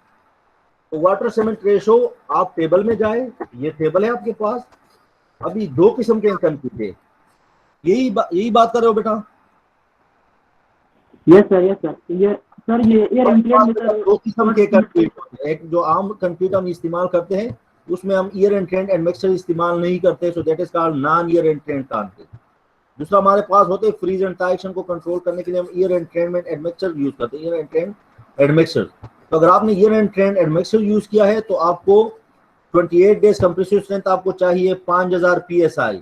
तो वाटर सीमेंट रेशो, आप टेबल में जाए, ये टेबल है आपके पास। अभी दो किस्म के कंप्यूट है, यही बात कर रहे हो बेटा? यस सर ये सर ये एयर इंट्रेंड में सर दो किस्म के कंप्यूट, एक जो आम कंप्यूट हम इस्तेमाल करते हैं उसमें हम ईयर एंट्रेंड एंड मिक्सचर इस्तेमाल नहीं करते, so that is called non air entrained compute. दूसरा हमारे पास होते हैं फ्रीज एंड टाइक्शन को कंट्रोल करने के लिए हम ईयर एंट्रेंड एंड मिक्सचर यूज करते हैं, ईयर एंट्रेंड एंड मिक्सचर। तो अगर आपने ईयर एंट्रेंड एंड मिक्सचर यूज किया है तो आपको 28 डेज कंप्रेसिव स्ट्रेंथ आपको चाहिए 5000 psi,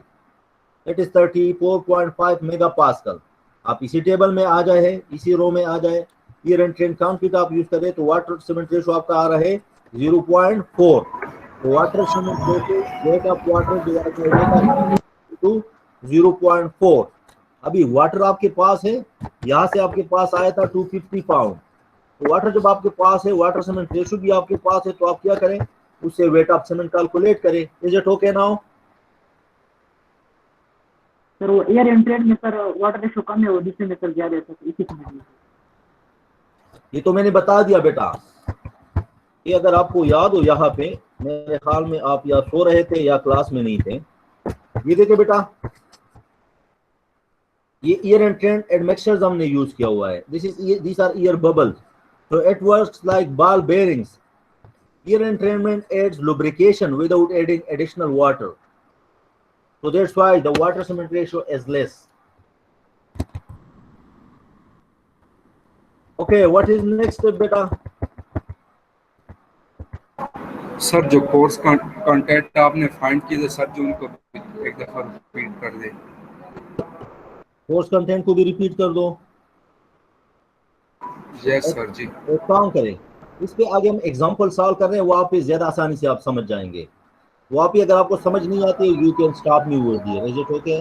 that is 34.5 mega pascal. आप इसी टेबल में आ जाए, इसी रो में आ जाए, ईयर एंट्रेंड कंप्यूट आप यूज करें तो वाटर सीमेंट रेशो आपका आ रहा है 0.4। तो water cement ratio wait of water divide by 0.4। अभी वाटर आपके पास है, यहाँ से आपके पास आया था 250 पाउंड। तो वाटर जब आपके पास है, वाटर सीमेंट रेशो भी आपके पास है, तो आप क्या करें, उससे वेट ऑफ सीमेंट कैलकुलेट करें। Is it okay now? Sir वो एयर एंट्रेंट में सर वाटर रेशो कम है, वो दूसरे में सर ज्यादा है सर, इसी समझ लीजिए। ये तो मैंने बता दिया बेटा। ये अगर आपको याद हो, यहाँ पे मेरे ख्याल में आप या सो रहे थे या क्लास में नहीं थे। ये देखिए बेटा, ये ईयर एंट्रेंट एडमिक्सचर्स हमने यूज किया हुआ है। This are air bubbles, so it works like ball bearings. Ear entrainment adds lubrication without adding additional water, so that's why the water cement ratio is less. Okay, what is next step beta? Sir जो course content आपने find किए थे sir, जो उनको एक दफा repeat कर दे। Course content को भी रिपीट कर दो। यस सर जी। एक काम करें, इस पे आगे हम एग्जांपल सॉल्व कर रहे हैं, वहाँ पे ज्यादा आसानी से आप समझ जाएंगे। वहाँ पे अगर आपको समझ नहीं आती है, you can stop me word दिए, इज इट ओके?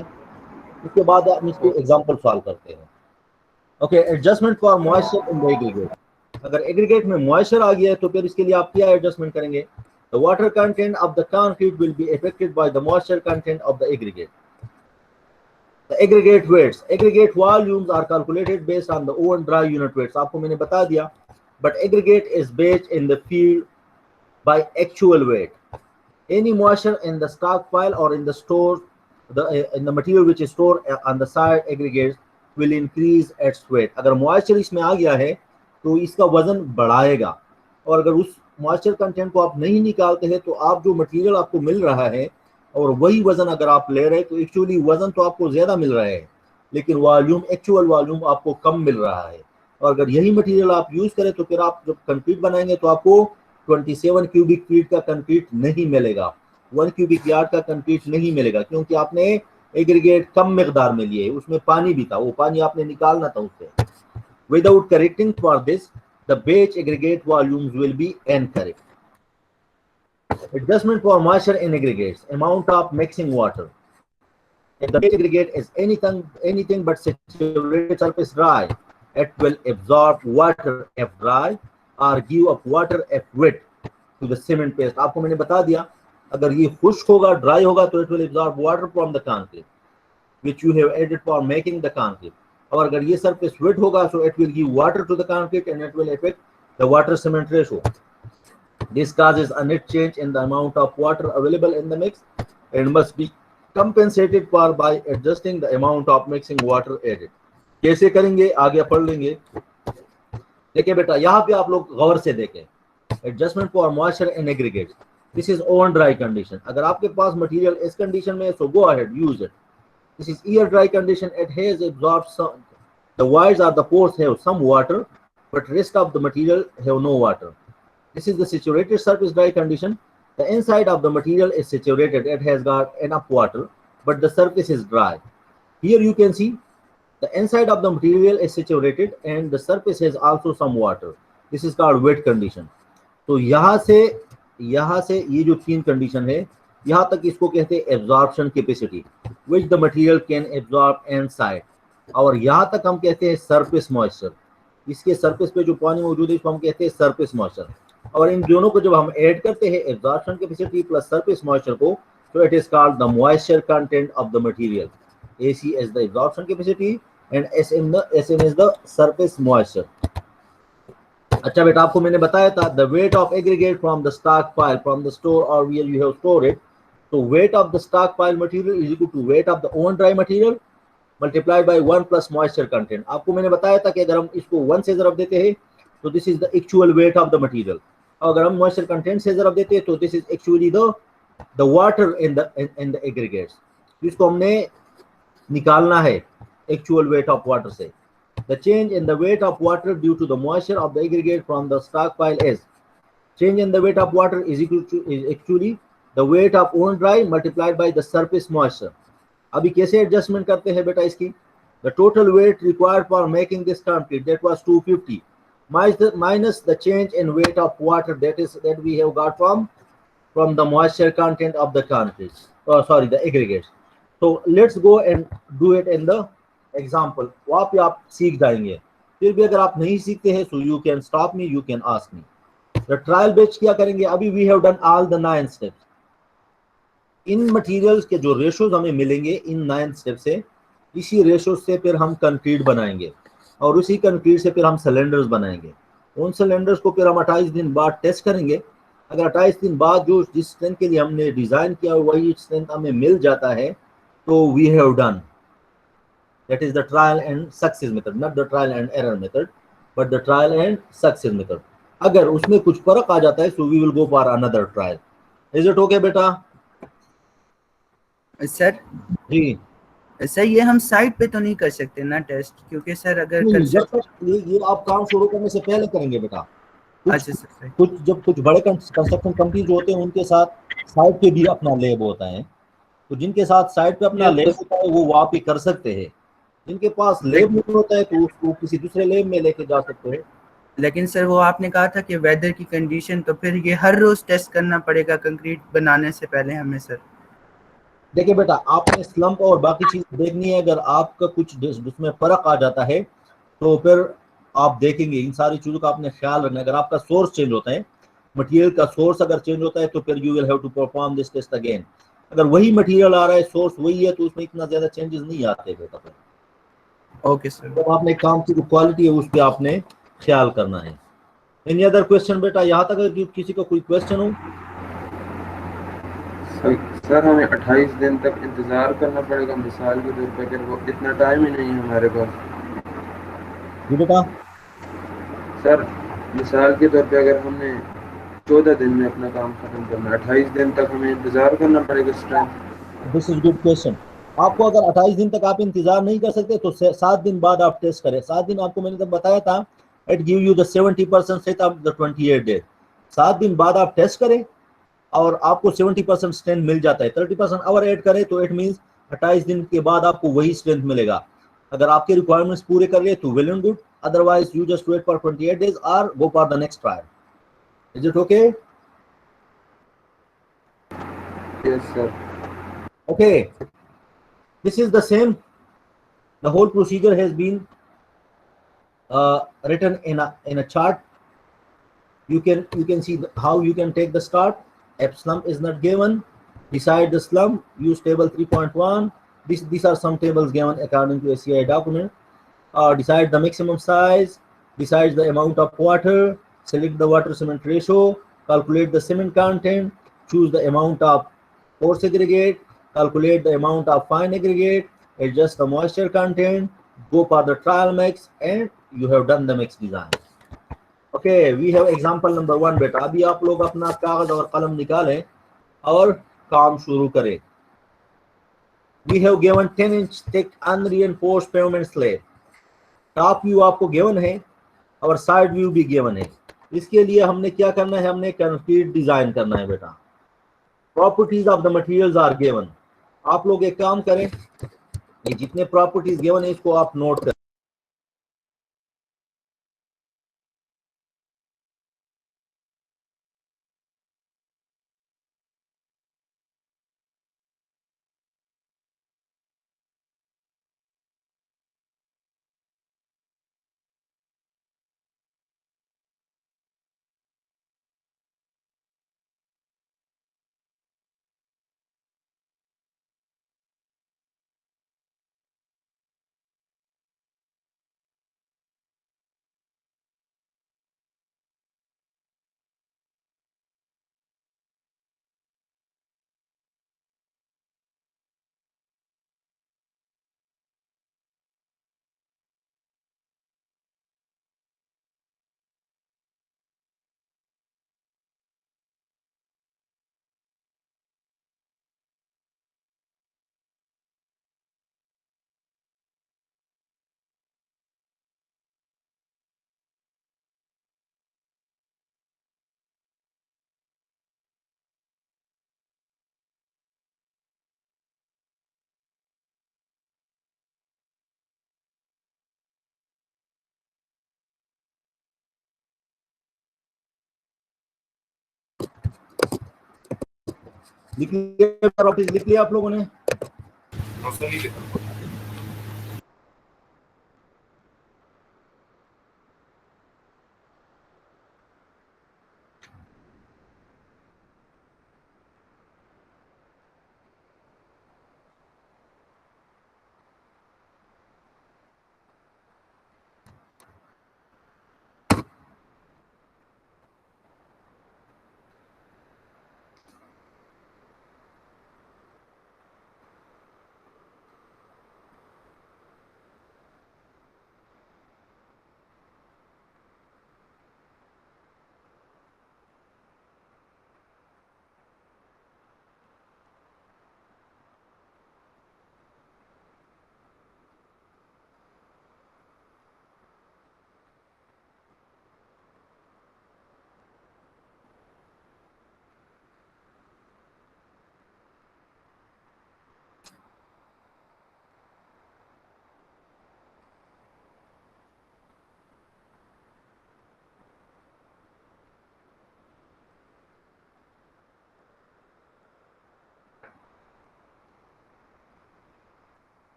उसके बाद हम इस पे एग्जांपल सॉल्व करते हैं। Okay, adjustment for moisture in the aggregate. अगर एग्रीगेट में मॉइस्चर आ गया है तो फिर इसके लिए आप क्या एडजस्टमेंट करेंगे? The water content of the concrete will be affected by the moisture content of the aggregate. The aggregate weights, aggregate volumes are calculated based on the own dry unit weights. आपको मैंने बता दिया, but aggregate is based in the field by actual weight. Any moisture in the stockpile or in the store, in the material which is stored on the side aggregates will increase its weight. अगर moisture इसमें आ गया है तो इसका वजन बढ़ाएगा, और अगर उस moisture content को आप नहीं निकालते हैं तो आप जो मटेरियल आपको मिल रहा है और वही वजन अगर आप ले रहे हैं तो एक्चुअली वजन तो आपको ज्यादा मिल रहा है, लेकिन वॉल्यूम, एक्चुअल वॉल्यूम आपको कम मिल रहा है। और अगर यही मटेरियल आप यूज करें तो फिर आप जब कंक्रीट बनाएंगे तो आपको 27 क्यूबिक फीट का कंक्रीट नहीं मिलेगा, 1 क्यूबिक यार्ड का कंक्रीट नहीं मिलेगा, क्योंकि आपने एग्रीगेट कम मिकदार में लिए, उसमें पानी भी था, वो पानी आपने निकालना था उससे। Without correcting for this the batch aggregate volumes will be incorrect. Adjustment for moisture in aggregates, amount of mixing water. If the base aggregate is anything but saturated surface dry, it will absorb water if dry or give up water if wet to the cement paste. आपको मैंने बता दिया, अगर ये खुश्क होगा, dry होगा तो it will absorb water from the concrete which you have added for making the concrete. और अगर ये surface wet होगा so it will give water to the concrete and it will affect the water cement ratio. This causes a net change in the amount of water available in the mix and must be compensated for by adjusting the amount of mixing water added. कैसे करेंगे आगे पढ़ लेंगे। देखिए बेटा, यहाँ पे आप लोग गौर से देखें, adjustment for moisture in aggregates, this is own dry condition. अगर आपके पास मटेरियल इस कंडीशन में है so go ahead, use it. This is ear dry condition, it has absorbed some, the voids or the pores have some water but rest of the material have no water. This is the saturated surface dry condition. The inside of the material is saturated, it has got enough water, but the surface is dry. Here you can see the inside of the material is saturated and the surface has also some water. This is called wet condition. तो यहाँ से ये जो तीन condition है, यहाँ तक इसको कहते हैं absorption capacity, which the material can absorb inside. और यहाँ तक हम कहते हैं सरफेस मॉइस्चर, इसके सरफेस पे जो पानी मौजूद है इसको हम कहते हैं सरफेस मॉइस्चर। और इन दोनों को जब हम ऐड करते हैं absorption capacity plus surface moisture को, तो it is called the moisture content of the material. AC is the absorption capacity and SM is the surface moisture. अच्छा बेटा, आपको मैंने बताया था the weight of aggregate from the stockpile from the store or where you have stored it. So weight of the stockpile material is equal to weight of the own dry material multiplied by 1 plus moisture content. आपको मैंने बताया था कि अगर हम इसको 1 से ज़रब देते हैं तो this is the actual weight of the material, अगर हम मॉइस्चर कंटेंट से ज़रब देते हैं तो this is actually the water in the aggregates. इसको हमने निकालना है एक्चुअल वेट ऑफ वाटर से। The change in the weight of water due to the moisture of the aggregate from the stockpile is, change in the weight of water is equal to actually the weight of own dry multiplied by the surface moisture. अभी कैसे adjustment करते हैं बेटा इसकी? The total weight required for making this concrete that was 250 minus the change in weight of water that we have got from the moisture content of the concrete, the aggregates. So let's go and do it in the example. वहाँ पे आप सीख जाएंगे। फिर भी अगर आप नहीं सीखते हैं so you can stop me, you can ask me. The trial batch क्या करेंगे? अभी we have done all the 9 steps. In materials के जो रेशोज हमें मिलेंगे इन 9 स्टेप से, इसी रेशो से फिर हम कंक्रीट बनाएंगे और उसी कंक्रीट से फिर हम सिलेंडर्स बनाएंगे। उन सिलेंडर्स को फिर हम 28 दिन बाद टेस्ट करेंगे। अगर 28 दिन बाद जो जिस स्ट्रेंथ के लिए हमने डिज़ाइन किया वही स्ट्रेंथ हमें मिल जाता है तो we have done, that is the trial and success method, not the trial and error method but the trial and success method. अगर उसमें कुछ फर्क आ जाता है so we will go for another trial. Is it okay बेटा? Sir जी sir ये हम site पे तो नहीं कर सकते ना टेस्ट, क्योंकि सर अगर नहीं, जब कंस्ट्रक्शन। तक ये आप काम शुरू करने से पहले करेंगे बेटा। कुछ अच्छा सर। कुछ जब कुछ बड़े कंस्ट्रक्शन कंपनी जो होते हैं उनके साथ साइट पे भी अपना लैब होता है, तो जिनके साथ साइट पे अपना लैब होता है वो वहाँ पे कर सकते हैं। जिनके पास लैब नहीं होता है तो उसको किसी दूसरे लैब में लेके जा सकते हैं। लेकिन सर वो आपने कहा था कि वेदर की कंडीशन, तो फिर ये हर रोज टेस्ट करना पड़ेगा कंक्रीट बनाने से पहले हमें सर। देखिए बेटा, आपने स्लम्प और बाकी चीज देखनी है। अगर आपका कुछ उसमें फर्क आ जाता है तो फिर आप देखेंगे, इन सारी चीजों का आपने ख्याल रखना है। अगर आपका सोर्स चेंज होता है, मटेरियल का सोर्स अगर चेंज होता है तो फिर you will have to perform this test again. अगर वही मटेरियल आ रहा है, सोर्स वही है, तो उसमें इतना ज्यादा चेंजेस नहीं आते बेटा। Okay sir. तो आपने काम की जो क्वालिटी है उस पर आपने ख्याल करना है। एनी अदर क्वेश्चन बेटा? यहाँ तक अगर किसी का कोई क्वेश्चन हो? सर हमें 28 दिन तक इंतज़ार करना पड़ेगा, मिसाल के तौर पे अगर वो इतना टाइम ही नहीं है हमारे पास। जी बेटा। सर मिसाल के तौर पे अगर हमने 14 दिन में अपना काम खत्म करना है, 28 दिन तक हमें इंतज़ार करना पड़ेगा strength. This is good question. आपको अगर 28 दिन तक आप इंतजार नहीं कर सकते तो 7 दिन बाद आप टेस्ट करें। 7 दिन आपको मैंने तब बताया था, it give you the 70% strength of the 28 days. 7 दिन बाद आप टेस्ट करें और आपको 70% स्ट्रेंथ मिल जाता है। 30% और ऐड करें तो इट मींस 28 दिन के बाद आपको वही स्ट्रेंथ मिलेगा। अगर आपके रिक्वायरमेंट्स पूरे कर लिए तो well and good, otherwise you just wait for 28 days और go for the next trial. Is it okay? Yes sir. Okay, this is the same. The whole procedure has been written in a chart. You can see how you can take the start. If slump is not given, decide the slump, use table 3.1. These are some tables given according to a CI document. Decide the maximum size, decide the amount of water, select the water cement ratio, calculate the cement content, choose the amount of coarse aggregate, calculate the amount of fine aggregate, adjust the moisture content, go for the trial mix, and you have done the mix design. Okay, we have example number 1 बेटा। अभी आप लोग अपना कागज और कलम निकालें और काम शुरू करें। We have given 10-inch thick unreinforced pavement slab. Top view आपको गिवन है और साइड व्यू भी गिवन है। इसके लिए हमने क्या करना है, हमने कंक्रीट डिजाइन करना है बेटा। Properties of the materials are given. आप लोग एक काम करें, ये जितने प्रॉपर्टीज गिवन है इसको आप नोट करें। लिख लिया प्रॉपर्टीज? लिख लिया आप लोगों ने?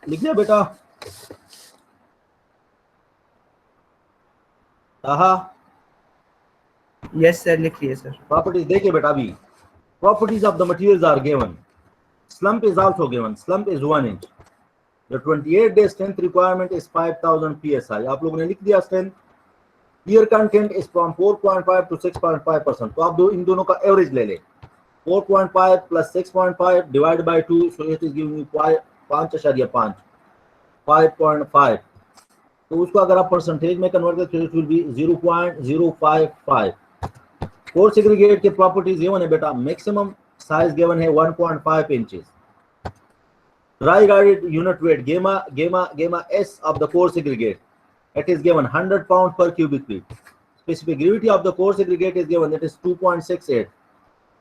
लिख लिया बेटा? यस सर, लिख लिए सर। प्रॉपर्टीज देखिए बेटा, अभी properties of the materials are given. Slump is also given. Slump is 1 inch. The 28-day strength requirement is 5000 psi. आप लोगों ने लिख दिया strength. Air content is from 4.5 to 6.5%. तो आप इन दोनों का एवरेज ले ले. 4.5 plus 6.5 divided by 2, so it is giving you 5.5. 5.5. तो उसको अगर आप परसेंटेज में कन्वर्ट करें तो it will be 0.055. Core segregate के प्रॉपर्टीज गिवन है बेटा. मैक्सिमम साइज गिवन है 1.5 inches. Dry guided unit weight gamma s of the core segregate, it is given 100 pound per cubic feet. Specific gravity of the core segregate is given, that is 2.68.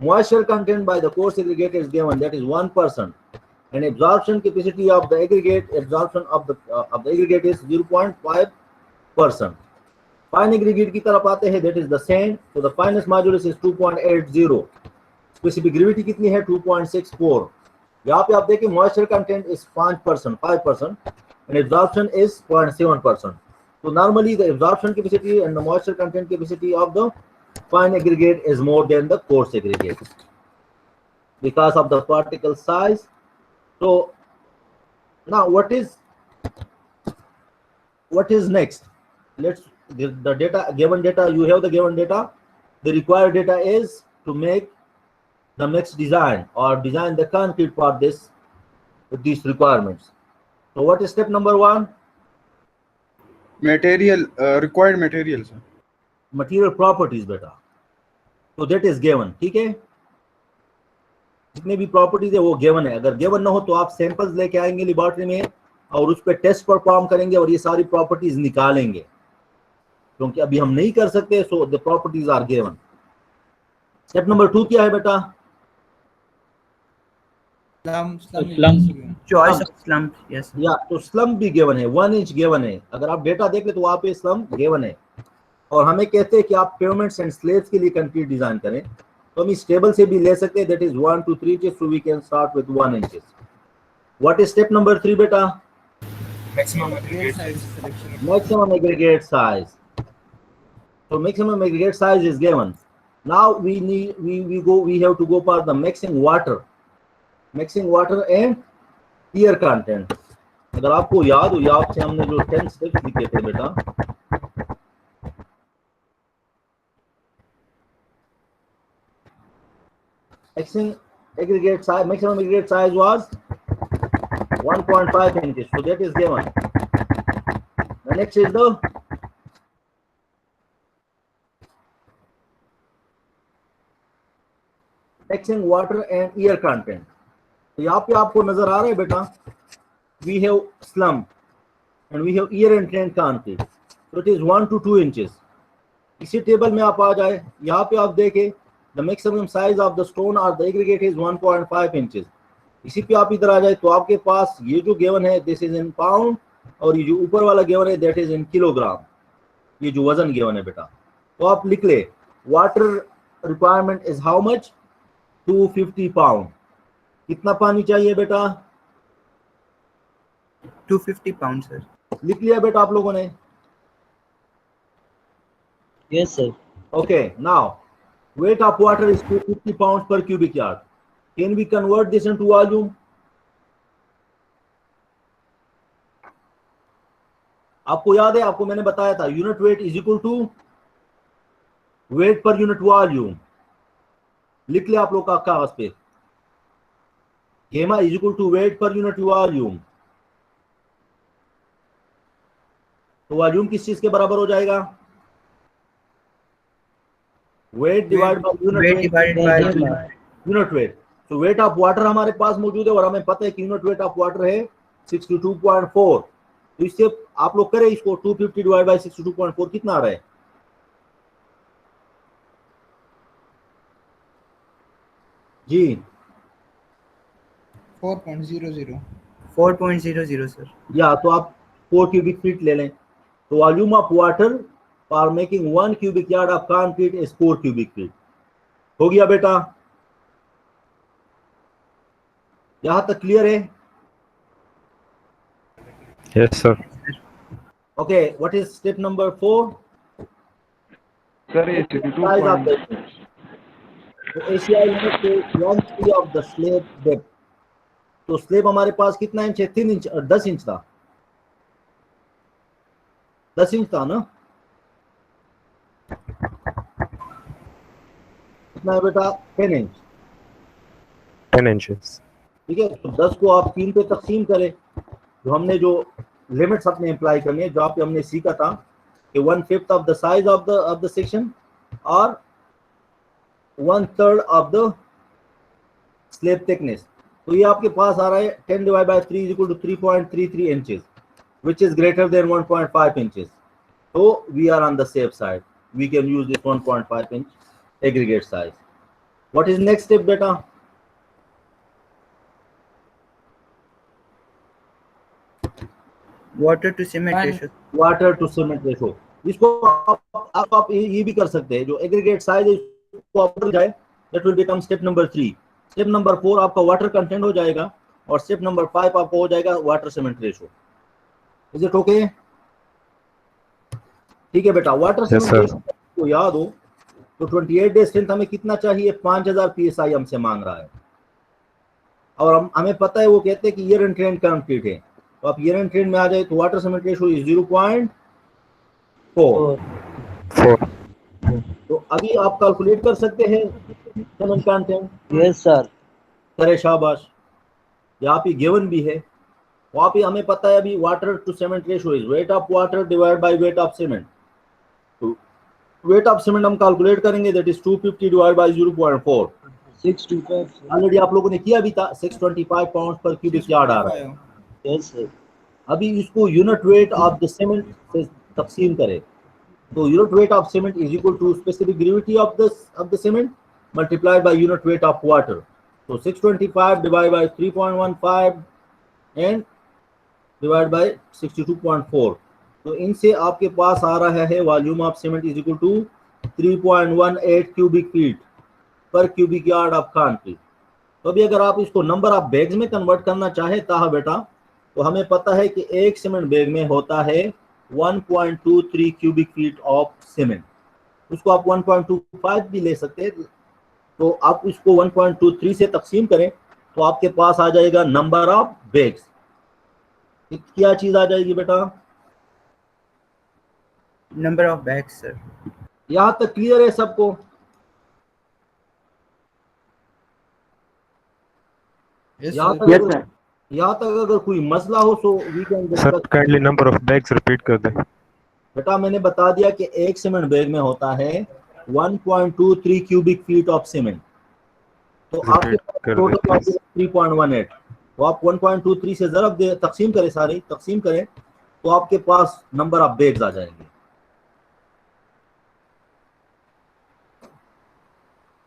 Moisture content by the core segregate is given, that is 1%. And absorption capacity of the aggregate, absorption of the aggregate is 0.5%. Fine aggregate की तरफ आते हैं, that is the same. So the finest modulus is 2.80. Specific gravity कितनी है? 2.64. यहाँ पे आप देखें moisture content is 5%, and absorption is 0.7%. So normally the absorption capacity and the moisture content capacity of the fine aggregate is more than the coarse aggregate because of the particle size. So now what is next? Let's the data, given data, you have the given data. The required data is to make the next design or design the concrete for this with these requirements. So what is step number 1? Material, required material, sir. Material properties बेटा. So that is given. ठीक है, जितने भी properties है वो given है. अगर given ना हो तो आप सैंपल्स लेके आएंगे लेबोरेटरी में और उस पर टेस्ट परफॉर्म करेंगे और ये सारी प्रॉपर्टीज निकालेंगे, क्योंकि अभी हम नहीं कर सकते. So the properties are given. Step number 2 क्या है बेटा? Choice of slump. यस या तो स्लम्प भी गिवन है, 1 इंच गिवन है. अगर आप डेटा देख ले तो वहां पे स्लम्प गिवन है. और हमें कहते हैं कि आप पेवमेंट्स एंड स्लेब्स के लिए कंक्रीट डिजाइन करें, तो हम इस टेबल से भी ले सकते हैं. That is 1 to 3 inches, so we can start with 1 inches. What is step number 3 बेटा? Maximum aggregate size selection. Maximum aggregate size. So maximum aggregate size is given. Now we have to go for the mixing water and air content. अगर आपको याद हो, याद से हमने जो 10 steps लिखे थे बेटा, maximum aggregate size was 1.5 inches. So that is given. The next is the mixing water and air content. तो यहाँ पे आपको नजर आ रहा है बेटा, we have slump and we have air and trend concrete. So it is 1 to 2 inches. इसी table में आप आ जाए, यहाँ पे आप देखें the maximum size of the stone or the aggregate is 1.5 inches. इसी पे आप इधर आ जाए तो आपके पास ये जो गिवन है this is in pound, और ये जो ऊपर वाला गिवन है that is in kilogram. ये जो वजन गिवन है बेटा, तो आप लिख ले water requirement is how much? 250 pound. कितना पानी चाहिए बेटा? 250 पाउंड सर. लिख लिया बेटा आप लोगों ने? Yes, sir. Okay, now weight of water is 250 pounds per cubic yard. Can we convert this into volume? आपको याद है, आपको मैंने बताया था unit weight is equal to weight per unit volume. लिख ले आप लोग का कागज पे, gamma is equal to weight per unit volume. तो वॉल्यूम किस चीज के बराबर हो जाएगा? Weight divide by unit weight. तो वेट ऑफ वाटर हमारे पास मौजूद है और हमें पता है कि यूनिट वेट ऑफ वाटर है 62.4. तो इससे आप लोग करें इसको 250 डिवाइड बाय 62.4 कितना आ रहा है? जी 4.00 सर. या तो आप 4 क्यूबिक फीट ले लें. तो volume of water for making 1 cubic yard of concrete is 4 cubic feet. हो गया बेटा? यहां तक क्लियर है? Yes, sir. Okay, what is step number 4? Sir ये 62 Size of the point image. तो ACI limit is 1/3 of the slab depth. तो slab हमारे पास कितना इंच है? 3 इंच और 10 इंच था, 10 इंच था ना? कितना है बेटा? 10 इंच। 10 inches. ठीक है, तो 10 को आप 3 पे तकसीम करें। तो हमने जो लिमिट्स अपने अप्लाई करनी है, जो आप हमने सीखा था कि 1/5 of the size of the section और 1/3 ऑफ द स्लेब थिकनेस। तो ये आपके पास आ रहा है 10 divide by 3 equal to 3.33 inches, which is greater than 1.5 inches. So we are on the safe side. We can use this 1.5 inch aggregate size. What is next step, beta? Water to cement ratio. Water to cement ratio. इसको आप ये भी कर सकते हैं, जो aggregate size है इसको आप जाए, that will become step number 3। Step number 4 आपका वाटर कंटेंट हो जाएगा और स्टेप नंबर 5 आपको हो जाएगा water cement ratio. Is it okay? ठीक है बेटा, water Yes, cement sir. Ratio को याद हो तो 28 डे स्ट्रेंथ हमें कितना चाहिए? 5000 psi हमसे मांग रहा है, और हमें पता है वो कहते हैं कि ईयर एंड ट्रेंड कंक्रीट है। तो आप ईयर एंड ट्रेंड में आ जाए तो वाटर सीमेंट रेशो इज 0.4। 4. तो अभी आप कैलकुलेट कर सकते हैं सीमेंट कंटेंट? Yes sir. करे शाबाश, यहाँ पे गिवन भी है। वहाँ पे हमें पता है अभी water to cement ratio is weight of water divide by weight of cement. तो वेट ऑफ सीमेंट हम कैलकुलेट करेंगे, that is 250 divide by 0.4। 625 already आप लोगों ने किया भी था, 625 पाउंड पर क्यूबिक यार्ड आ रहा है। Yes sir. अभी इसको unit weight of the cement से तकसीम करें तो unit weight of cement is equal to specific gravity of the cement multiplied by unit weight of water. तो 625 divide by 3.15 and divide by 62.4। तो इनसे आपके पास आ रहा है volume of cement is equal to 3.18 cubic feet per cubic yard of concrete. तो अभी अगर आप इसको नंबर ऑफ बैग्स में कन्वर्ट करना चाहे था बेटा, तो हमें पता है कि एक सीमेंट बैग में होता है 1.23 क्यूबिक फीट ऑफ सीमेंट। उसको आप 1.25 भी ले सकते हैं। तो आप इसको 1.23 से तकसीम करें तो आपके पास आ जाएगा नंबर ऑफ बैग्स। क्या चीज आ जाएगी बेटा? Number of bags sir. यहां तक क्लियर है सबको? यहाँ तक अगर कोई मसला हो तो we can Sir, discuss. kindly number of bags repeat कर दें. बेटा मैंने बता दिया कि एक सीमेंट बैग में होता है 1.23 क्यूबिक फीट ऑफ सीमेंट। तो आपके टोटल 3.18। तो आप 1.23 से जरब दे तकसीम करें, सारी तकसीम करें तो आपके पास नंबर ऑफ बैग्स आ जाएंगे।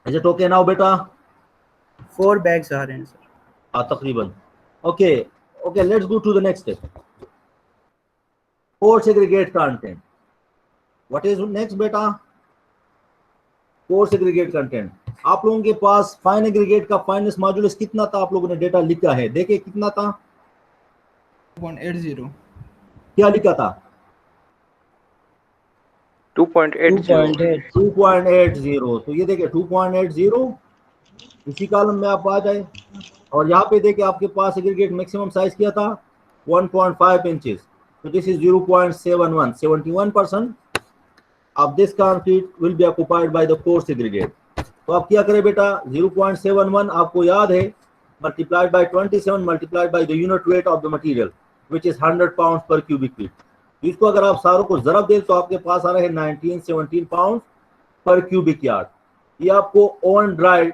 इज इट ओके नाउ बेटा? 4 बैग्स आ रहे हैं सर। हाँ तकरीबन। Okay okay, let's go to the next step, coarse aggregate content. What is next बेटा? Coarse aggregate content. आप लोगों के पास फाइन एग्रीगेट का फाइनेंस मॉड्यूलस कितना था? आप लोगों ने डेटा लिखा है, देखिए कितना था? 2.80। क्या लिखा था? 2.80। 2.80। तो ये देखिए 2.80 इसी कॉलम में आप आ जाए और यहाँ पे देखिए आपके पास एग्रीगेट मैक्सिमम साइज किया था 1.5 इंचेस। तो this is 0.71। 71% of this concrete will be occupied by the coarse aggregate. तो आप क्या करें बेटा? 0.71 आपको याद है, multiplied by 27 multiplied by the unit weight of the material which is 100 pounds per cubic feet. इसको अगर आप सारों को जरब दें तो आपके पास आ रहा है 1917 पाउंड पर क्यूबिक यार्ड। ये आपको ओवन ड्राई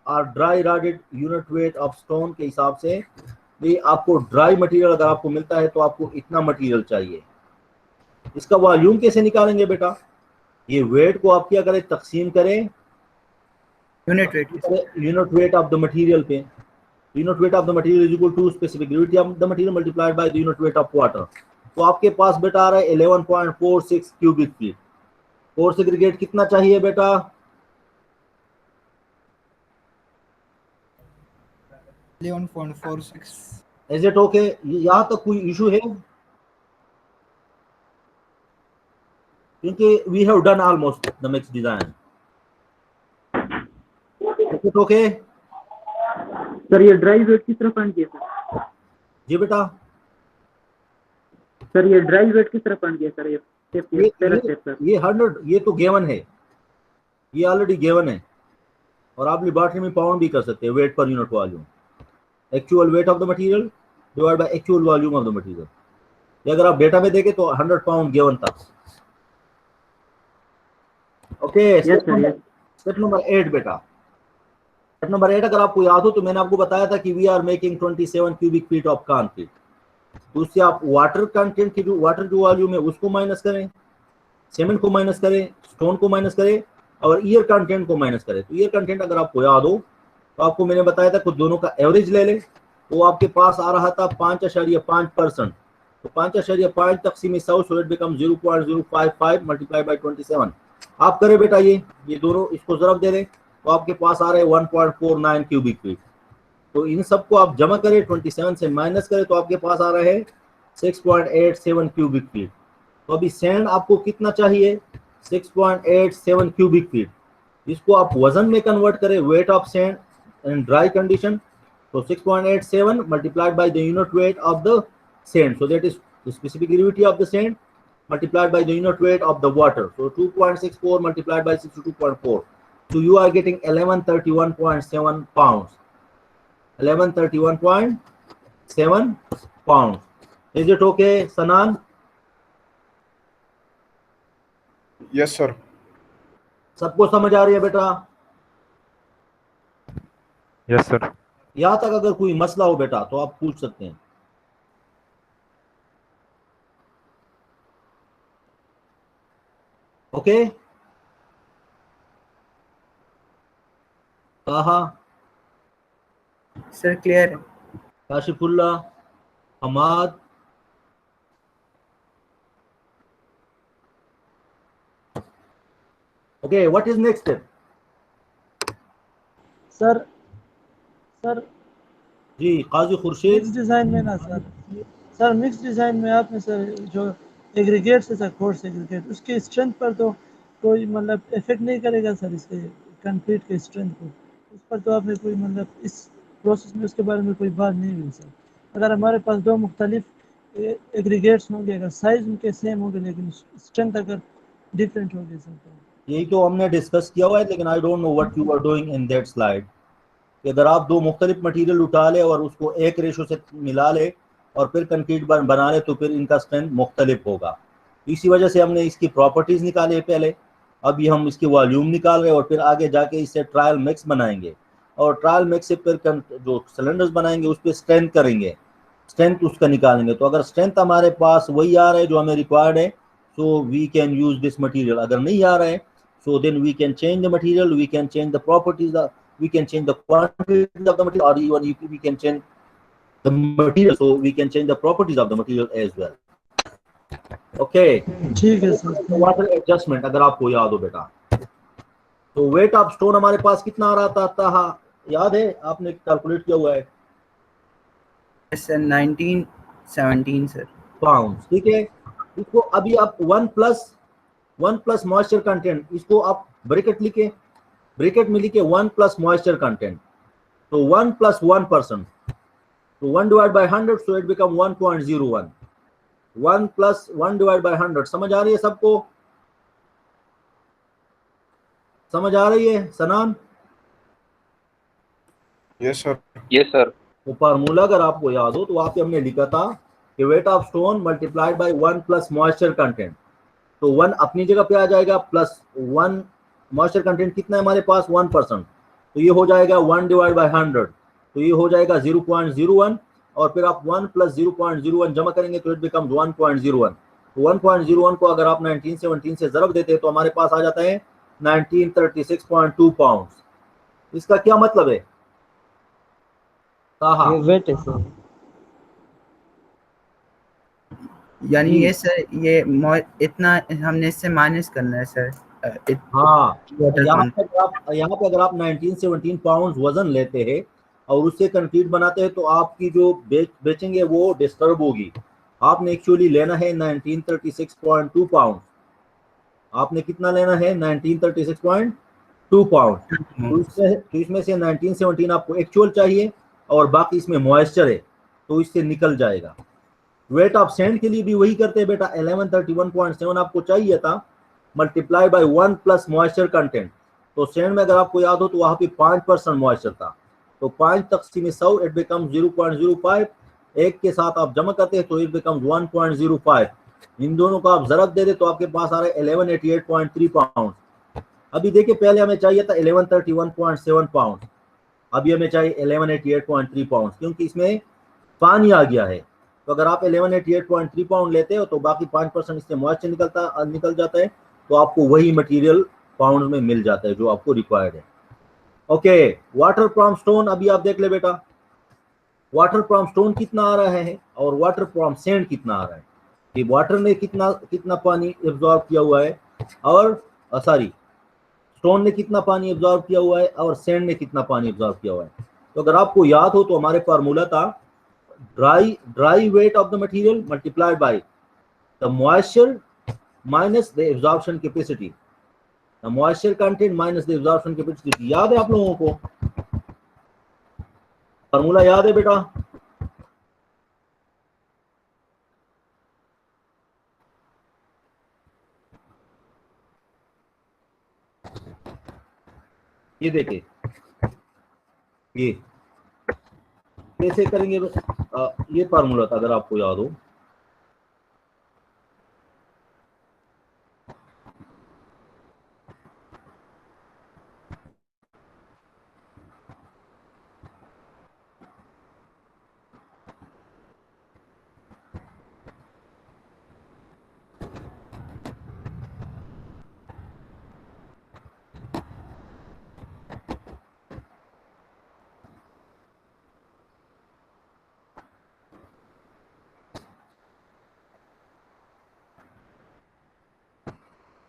और dry rodded unit weight of stone के हिसाब से, ये आपको ड्राई मटेरियल अगर आपको मिलता है तो आपको इतना मटेरियल चाहिए। इसका वॉल्यूम कैसे निकालेंगे बेटा? ये वेट को आप क्या करें? तकसीम करें unit weight of the material पे। Unit weight of the material is equal to specific gravity of the material multiplied by the unit weight of water. तो आपके पास बेटा आ रहा है 11.46 क्यूबिक फीट। कोर्स एग्रीगेट कितना चाहिए बेटा? 11.46। Is it okay? यहाँ तक कोई इशू है? क्योंकि we have done almost the mix design. Is it okay? Sir ये ड्राई वेट किस तरह पॉइंट किया सर? जी बेटा, सर ये ड्राई वेट किस तरह पॉइंट किया सर? ये ये 100 ये तो गिवन है, ये ऑलरेडी गिवन है, और आप लेबोरेटरी में पाउंड भी कर सकते हैं, weight per unit volume, actual weight of the material divide by actual volume of the material. ये अगर आप डेटा में देखें तो 100 पाउंड गिवन था। ओके, स्टेप नंबर 8 बेटा। स्टेप नंबर 8 अगर आपको याद हो तो मैंने आपको बताया था कि we are making 27 cubic feet of concrete. तो उससे आप वाटर कंटेंट की जो वाटर जो वॉल्यूम है उसको माइनस करें, सीमेंट को माइनस करें, स्टोन को माइनस करें, और ईयर कंटेंट को माइनस करें। तो ईयर कंटेंट अगर आपको याद हो तो आपको मैंने बताया था कुछ दोनों का एवरेज ले ले, तो आपके पास आ रहा था 5.5%। तो 5.5 तकसीम 100, so it become 0.055 multiply by 27। आप करें बेटा ये दोनों इसको जरब दे दें तो आपके पास आ रहे 1.49 क्यूबिक फीट। तो इन सबको आप जमा करें, 27 से माइनस करें तो आपके पास आ रहे हैं 6.87 क्यूबिक फीट। तो अभी सैंड आपको कितना चाहिए? 6.87 क्यूबिक फीट। इसको आप वजन में कन्वर्ट करें, weight of sand in dry condition, तो 6.87 multiplied by the unit weight of the sand, so that is the specific gravity of the sand multiplied by the unit weight of the water, so 2.64 multiplied by 62.4, so you are getting 1131.7 pounds. 1131.7 pounds. Is it okay, Sanan? Yes sir. सबको समझ आ रही है बेटा? Yes sir. यहाँ तक अगर कोई मसला हो बेटा तो आप पूछ सकते हैं। ओके, कहा सर क्लियर है। Kashifullah, Hammad, okay, what is next step? Sir जी काजी खुर्शीद। मिक्स डिज़ाइन में ना सर मिक्स डिज़ाइन में आपने सर जो एग्रीगेट से सर कोर्स एग्रीगेट उसकी स्ट्रेंथ पर तो कोई मतलब इफेक्ट नहीं करेगा सर, इसके कंक्रीट के स्ट्रेंथ को, उस पर तो आपने कोई मतलब इस प्रोसेस में उसके बारे में कोई बात नहीं हुई सर। अगर हमारे पास दो मुख्तलिफ एग्रीगेट्स होंगे, अगर साइज उनके सेम होंगे लेकिन स्ट्रेंथ अगर डिफरेंट होगी सर, तो यही तो हमने डिस्कस किया हुआ है, लेकिन I don't know what you are doing in that slide. अगर आप दो मुख्तलिफ मटेरियल उठा ले और उसको एक रेशो से मिला ले और फिर कंक्रीट बना ले तो फिर इनका स्ट्रेंथ मुख्तलिफ होगा। इसी वजह से हमने इसकी प्रॉपर्टीज निकाले पहले, अभी हम इसकी वॉल्यूम निकाल रहे हैं और फिर आगे जाके इससे ट्रायल मिक्स बनाएंगे, और ट्रायल मिक्स से फिर जो सिलेंडर्स बनाएंगे उस पर स्ट्रेंथ करेंगे, स्ट्रेंथ उसका निकालेंगे। तो अगर स्ट्रेंथ हमारे पास वही आ रहा है जो हमें रिक्वायर्ड है, so we can use this material. अगर नहीं आ रहा है so then we can change the material, we can change the properties, we can change the quantities of the material, or even we can change the material, so we can change the properties of the material as well. Okay, ठीक है sir. water adjustment अगर आपको याद हो बेटा, तो weight of stone हमारे पास कितना आ रहा था याद है? आपने कैलकुलेट किया हुआ है सर 1917 सर पाउंड। ठीक है, इसको अभी आप 1 प्लस मॉइस्चर कंटेंट, इसको आप ब्रैकेट लिखे, ब्रैकेट में लिखे 1 प्लस मॉइस्चर कंटेंट, तो 1 प्लस 1%, तो 1 divide by 100, so it become 1.01। 1 plus 1 divide by 100, समझ आ रही है सबको? समझ आ रही है सनान? Yes sir. Yes sir. तो फार्मूला अगर आपको याद हो तो वहां पे हमने लिखा था कि weight of stone multiplied by 1 plus moisture content, तो 1 अपनी जगह पे आ जाएगा, प्लस 1 मॉइस्चर कंटेंट कितना है हमारे पास? 1%, तो ये हो जाएगा 1 डिवाइड बाय 100, तो ये हो जाएगा 0.01, और फिर आप 1 प्लस 0.01 जमा करेंगे तो इट बिकम्स 1.01। तो 1.01 को अगर आप 1917 से ज़रब देते हैं तो हमारे पास आ जाता है 1936.2 पाउंड्स। इसका क्या मतलब है? कहा ये वेट है सर, यानी ये सर ये इतना हमने इससे माइनस करना है सर। हाँ, यहाँ पे अगर आप 1917 पाउंड वजन लेते हैं और उससे कंक्रीट बनाते हैं तो आपकी जो बेचेंगे वो डिस्टर्ब होगी। आपने एक्चुअली लेना है 1936.2 पाउंड। आपने कितना लेना है? 1936.2 पाउंड। तो इसमें से 1917 आपको एक्चुअल चाहिए और बाकी इसमें मॉइस्चर है तो इससे निकल जाएगा। वेट ऑफ सैंड के लिए भी वही करते हैं बेटा, 1131.7 आपको चाहिए था, multiply by 1 plus moisture content. तो सैंड में अगर आपको याद हो तो वहां पे 5% मॉइस्चर था, तो 5 तक़सीम 100 इट बिकम्स 0.05। एक के साथ आप जमा करते हैं तो इट बिकम्स 1.05। इन दोनों को आप ज़रब दे दे तो आपके पास आ रहा है 1188.3 पाउंड। अभी देखिए पहले हमें चाहिए था 1131.7 पाउंड, अभी हमें चाहिए 1188.3 पाउंड क्योंकि इसमें पानी आ गया है। तो अगर आप 1188.3 पाउंड लेते हो तो बाकी 5% इससे मॉइस्चर निकल जाता है, तो आपको वही मटेरियल पाउंड में मिल जाता है जो आपको रिक्वायर्ड है। ओके, वाटर फ्रॉम स्टोन अभी आप देख ले बेटा, वाटर फ्रॉम स्टोन कितना आ रहा है और वाटर फ्रॉम सैंड कितना आ रहा है। कि वाटर ने कितना पानी एब्जॉर्ब किया हुआ है और सॉरी स्टोन ने कितना पानी एब्जॉर्ब किया हुआ है और सैंड ने कितना पानी एब्जॉर्ब किया हुआ है। तो अगर आपको याद हो तो हमारे फार्मूला था dry wait of the material multiplied by the moisture minus the absorption capacity, the moisture content minus the absorption capacity. याद है आप लोगों को फार्मूला? याद है बेटा? ये देखिए, ये कैसे करेंगे? ये फार्मूला था अगर आपको याद हो।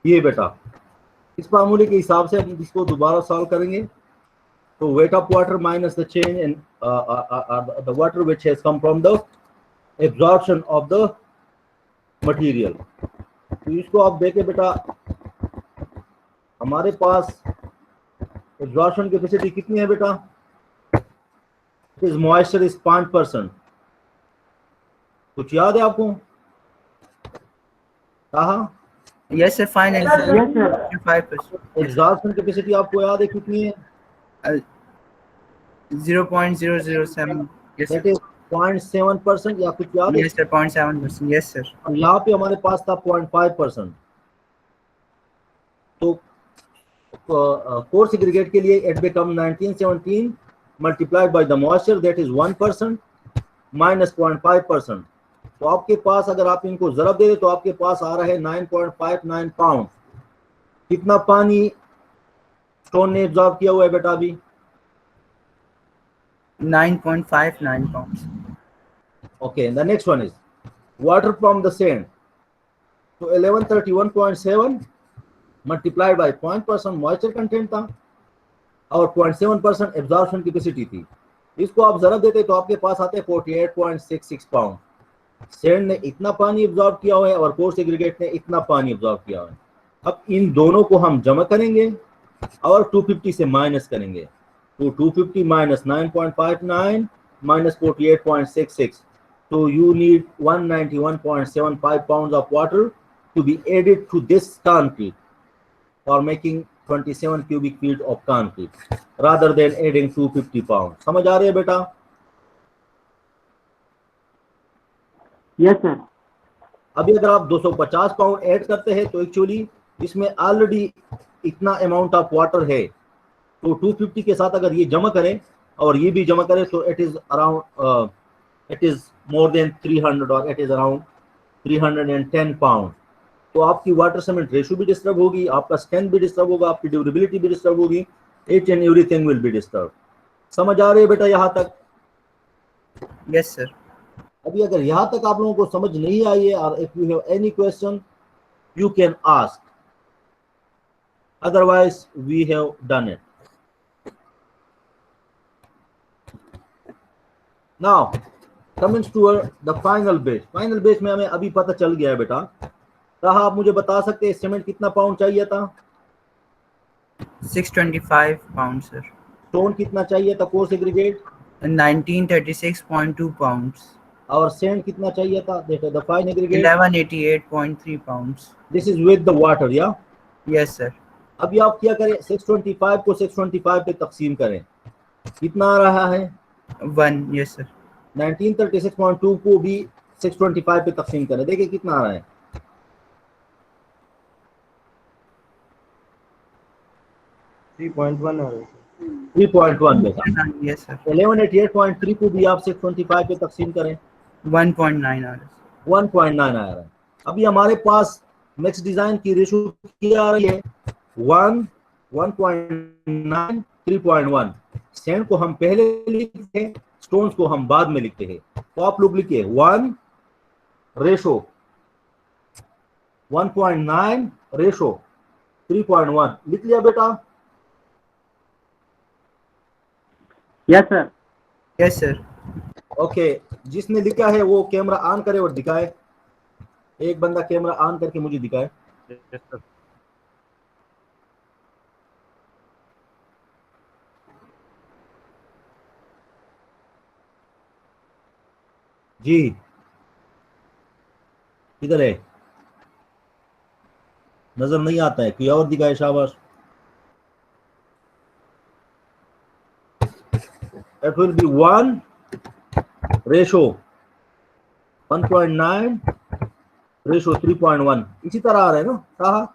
ये बेटा इस फार्मूले के हिसाब से हम इसको दोबारा सॉल्व करेंगे। तो weight of water minus the change in the water which has come from the absorption of the material. तो इसको आप देखें बेटा, हमारे पास एब्जॉर्प्शन कैपेसिटी कितनी है बेटा? इस मॉइस्चर इज 5%। कुछ याद है आपको? कहा? Yes sir, fine answer. Yes sir. 5%. Absorption capacity आपको याद है कितनी है? 0.007. Yes that sir. इज 0.7% या कुछ याद है? Yes sir, 0.7%. Yes sir. और यहाँ पे हमारे पास था 0.5%। तो कोर्स एग्रीगेट के लिए it become 1917 multiplied by the moisture that is 1% minus 0.5%। तो आपके पास अगर आप इनको जरब दे दे तो आपके पास आ रहा है 9.59 पाउंड। कितना पानी स्टोन ने एब्जॉर्ब किया हुआ है बेटा अभी? 9.59 pounds. Okay, the next one is water from the sand. So 1131.7 multiplied by 0.% moisture content था और 0.7% एब्जॉर्प्शन कैपेसिटी थी। इसको आप जरा देते तो आपके पास आते 48.66 पाउंड। सैंड ने इतना पानी एब्जॉर्ब किया हुआ है और कोर्स एग्रीगेट ने इतना पानी एब्जॉर्ब किया हुआ है। अब इन दोनों को हम जमा करेंगे और 250 से माइनस करेंगे। तो 250 minus 9.59 minus 48.66. So you need 191.75 pounds of water to be added to this concrete for making 27 cubic feet of concrete rather than adding 250 pounds. समझ आ रही है बेटा? Yes sir. अभी अगर आप 250 पाउंड ऐड करते हैं तो एक्चुअली इसमें ऑलरेडी इतना अमाउंट ऑफ वाटर है, तो 250 के साथ अगर ये जमा करें और ये भी जमा करें तो it is around it is more than 300 और इट इज अराउंड 310 पाउंड। तो आपकी वाटर सीमेंट रेशियो भी डिस्टर्ब होगी, आपका स्ट्रेंथ भी डिस्टर्ब होगा, आपकी ड्यूरेबिलिटी भी डिस्टर्ब होगी, each and everything will be disturb. समझ आ रही है बेटा यहाँ तक? Yes sir. अभी अगर यहाँ तक आप लोगों को समझ नहीं आई है और if you have any question you can ask, otherwise we have done it. Now coming to the final base. Final base में हमें अभी पता चल गया है बेटा। कहा आप मुझे बता सकते हैं सीमेंट कितना पाउंड चाहिए था? 625 पाउंड सर। स्टोन कितना चाहिए था कोर्स एग्रीगेट? 1936.2 पाउंड्स। और सैंड कितना चाहिए था? देखो the fine aggregate 1188.3 pounds. This is with the water या? Yes sir. अभी आप क्या करें, 625 को 625 पे तकसीम करें, कितना आ रहा है? 1। Yes sir. 1936.2 को भी 625 पे तकसीम करें, देखिए कितना आ रहा है। 3.1 आ रहा है। 3.1 बेटा। Yes sir. 1188.3 को भी आप 625 पे तकसीम करें, 1.9 आ रहा है। 1.9 आ रहा है। अभी हमारे पास मैक्स डिजाइन की रेशो क्या आ रही है? 1, 1.9, 3.1। सैंड को हम पहले लिखते हैं, स्टोन्स को हम बाद में लिखते हैं। तो आप लोग लिखिए 1 रेशो 1.9 रेशो 3.1। लिख लिया बेटा? Yes sir. Yes sir. Okay, जिसने लिखा है वो कैमरा ऑन करे और दिखाए। एक बंदा कैमरा ऑन करके मुझे दिखाए। जी किधर है? नजर नहीं आता है, कोई और दिखाए। शाबाश। It will be 1 ratio 1.9 ratio 3.1। इसी तरह आ रहा है ना साहा?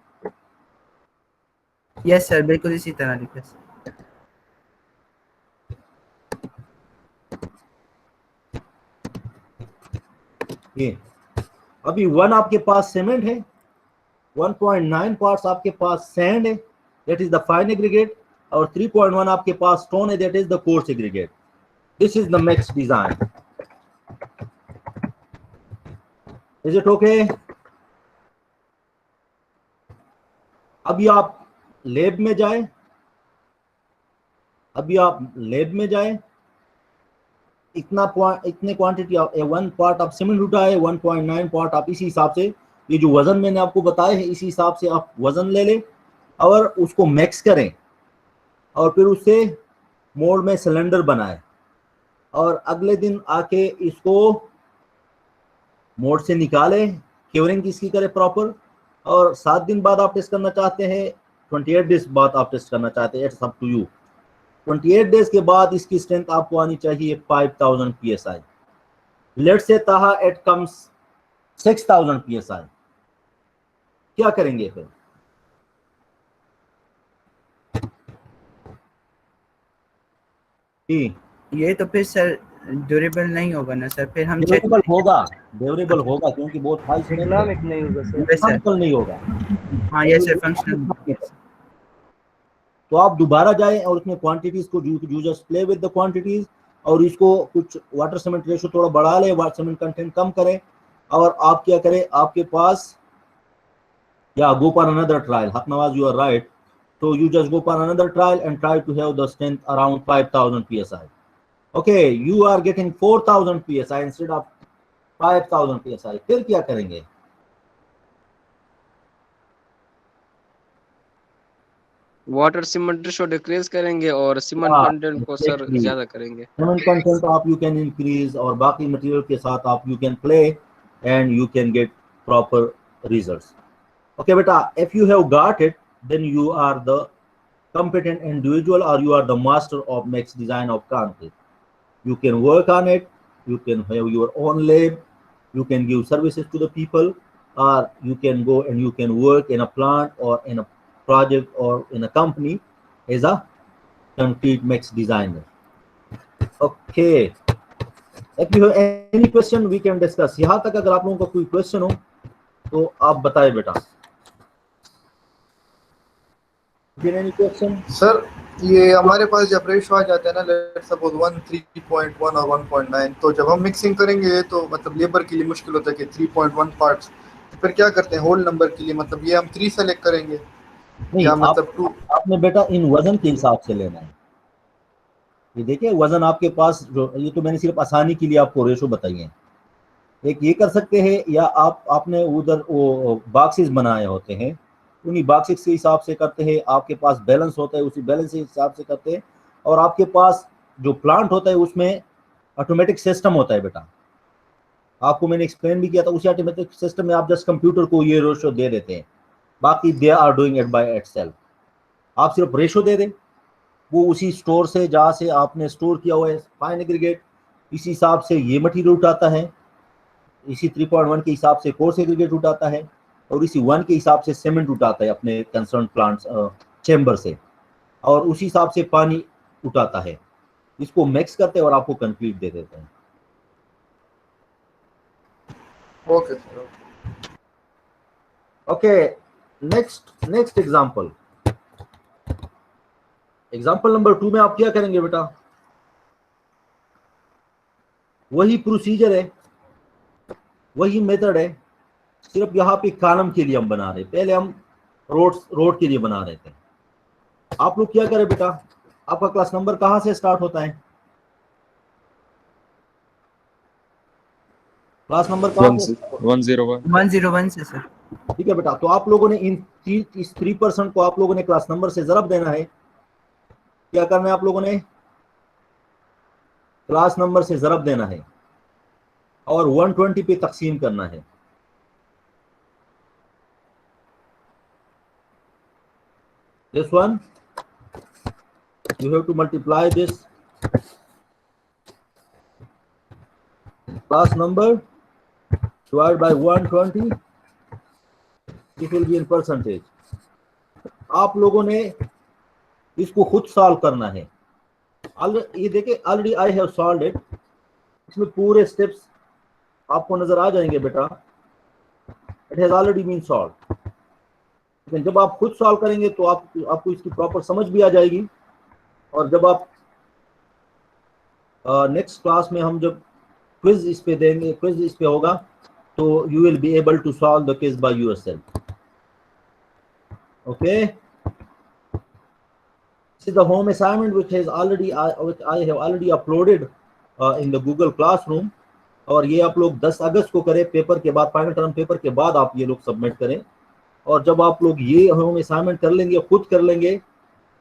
यस सर, बिल्कुल इसी तरह लिखा सर। ये अभी 1 आपके पास सीमेंट है, 1.9 पार्ट्स आपके पास सैंड है, that is the fine aggregate, और 3.1 आपके पास स्टोन है, that is the coarse aggregate. This is the max design. Is it okay? अभी आप लैब में जाए, इतने क्वांटिटी 1 पार्ट आप सीमेंट उठाए, 1.9 पार्ट आप इसी हिसाब से, ये जो वजन मैंने आपको बताया है इसी हिसाब से आप वजन ले लें और उसको मिक्स करें और फिर उससे मोल्ड में सिलेंडर बनाए और अगले दिन आके इसको मोल्ड से निकाले, क्यूरिंग इसकी करें प्रॉपर, और 7 दिन बाद आप टेस्ट करना चाहते हैं, 28 डेज बाद आप टेस्ट करना चाहते हैं, it's up to you. 28 days के बाद इसकी स्ट्रेंथ आपको आनी चाहिए 5000 psi। लेट्स से ताहा इट कम्स 6000 psi, क्या करेंगे फिर? ये तो फिर सर ड्यूरेबल नहीं होगा ना सर, फिर हम ड्यूरेबल होगा क्योंकि बहुत हाई इकोनॉमिक नहीं होगा सर, फंक्शनल नहीं होगा। हाँ ये सर फंक्शनल। तो आप दोबारा जाएं और उसमें क्वांटिटीज को you just play with the quantities और इसको कुछ वाटर सीमेंट रेशो थोड़ा बढ़ा ले, वाटर सीमेंट कंटेंट कम करें और आप क्या करें, आपके पास या go for another trial. Haq Nawaz, you are right. So you just go for another trial and try to have the strength around 5000 psi. Okay, you are getting 4000 psi instead of 5000 psi. फिर क्या करेंगे? वाटर सीमेंट रेशो डिक्रीज करेंगे और cement content को sir ज्यादा करेंगे। Cement content आप you can increase और बाकी मटेरियल के साथ आप you can play and you can get proper results. Okay बेटा, if you have got it, then you are the competent individual or you are the master of max design of concrete. You can work on it, you can have your own lab, you can give services to the people, or you can go and you can work in a plant or in a project or in a company as a concrete max designer. Okay, if you have any question we can discuss. यहाँ तक अगर आप लोगों का कोई question हो तो आप बताएं बेटा। Any question? सर ये हमारे पास जब रेशो आ जाता है ना, लेट्स सपोज 1 3.1 और 1.9, तो जब हम मिक्सिंग करेंगे तो मतलब लेबर के लिए मुश्किल होता है कि 3.1 पार्ट्स, तो फिर क्या करते हैं होल नंबर के लिए, मतलब ये हम 3 सेलेक्ट करेंगे नहीं, या मतलब 2? आपने बेटा इन वजन के हिसाब से लेना है। ये देखिए वजन आपके पास जो, ये तो मैंने सिर्फ आसानी के लिए आपको रेशो बताई है। एक ये कर सकते हैं, या आपने उधर वो बॉक्सेस बनाए होते हैं, उन्हीं बॉक्सेस के हिसाब से करते हैं। आपके पास बैलेंस होता है, उसी बैलेंस के हिसाब से करते हैं। और आपके पास जो प्लांट होता है उसमें ऑटोमेटिक सिस्टम होता है बेटा, आपको मैंने एक्सप्लेन भी किया था। उसी ऑटोमेटिक सिस्टम में आप जस्ट कंप्यूटर को ये रेशो दे देते हैं, बाकी they are doing it by itself. आप सिर्फ रेशो दे दें, वो उसी स्टोर से जहाँ से आपने स्टोर किया हुआ है फाइन एग्रीगेट, इसी हिसाब से ये मटेरियल उठाता है, इसी 3.1 के हिसाब से कोर्स एग्रीगेट उठाता है, और इसी 1 के हिसाब से सीमेंट उठाता है अपने कंसर्न प्लांट्स चेंबर से, और उसी हिसाब से पानी उठाता है। इसको मिक्स करते हैं और आपको कंक्रीट दे देते हैं। Okay sir. Okay, next example number 2 में आप क्या करेंगे बेटा? वही प्रोसीजर है, वही मेथड है, सिर्फ यहाँ पे कॉलम के लिए हम बना रहे हैं। पहले हम रोड के लिए बना रहे थे। आप लोग क्या करें बेटा, आपका क्लास नंबर कहाँ से स्टार्ट होता है? क्लास नंबर कहाँ से? 101 से सर। ठीक है बेटा, तो आप लोगों ने इस 3% को आप लोगों ने क्लास नंबर से ज़रब देना है। क्या करना है आप लोगों ने? क्लास नंबर से ज़रब देना है और 120 पे तकसीम करना है। This one you have to multiply this class number divided by 120. It will be in percentage. आप लोगों ने इसको खुद सॉल्व करना है। ये देखिए already I have solved it. इसमें पूरे स्टेप्स आपको नजर आ जाएंगे बेटा। It has already been solved. लेकिन जब आप खुद सॉल्व करेंगे तो आपको इसकी प्रॉपर समझ भी आ जाएगी। और जब आप नेक्स्ट क्लास में हम जब क्विज इस पे देंगे, क्विज इस पे होगा, तो you will be able to solve the quiz by yourself. Okay, this is the home assignment which I have already uploaded in the Google Classroom। और ये आप लोग 10 अगस्त को करें, पेपर के बाद, फाइनल टर्म पेपर के बाद आप ये लोग सबमिट करें। और जब आप लोग ये होम असाइनमेंट कर लेंगे, खुद कर लेंगे,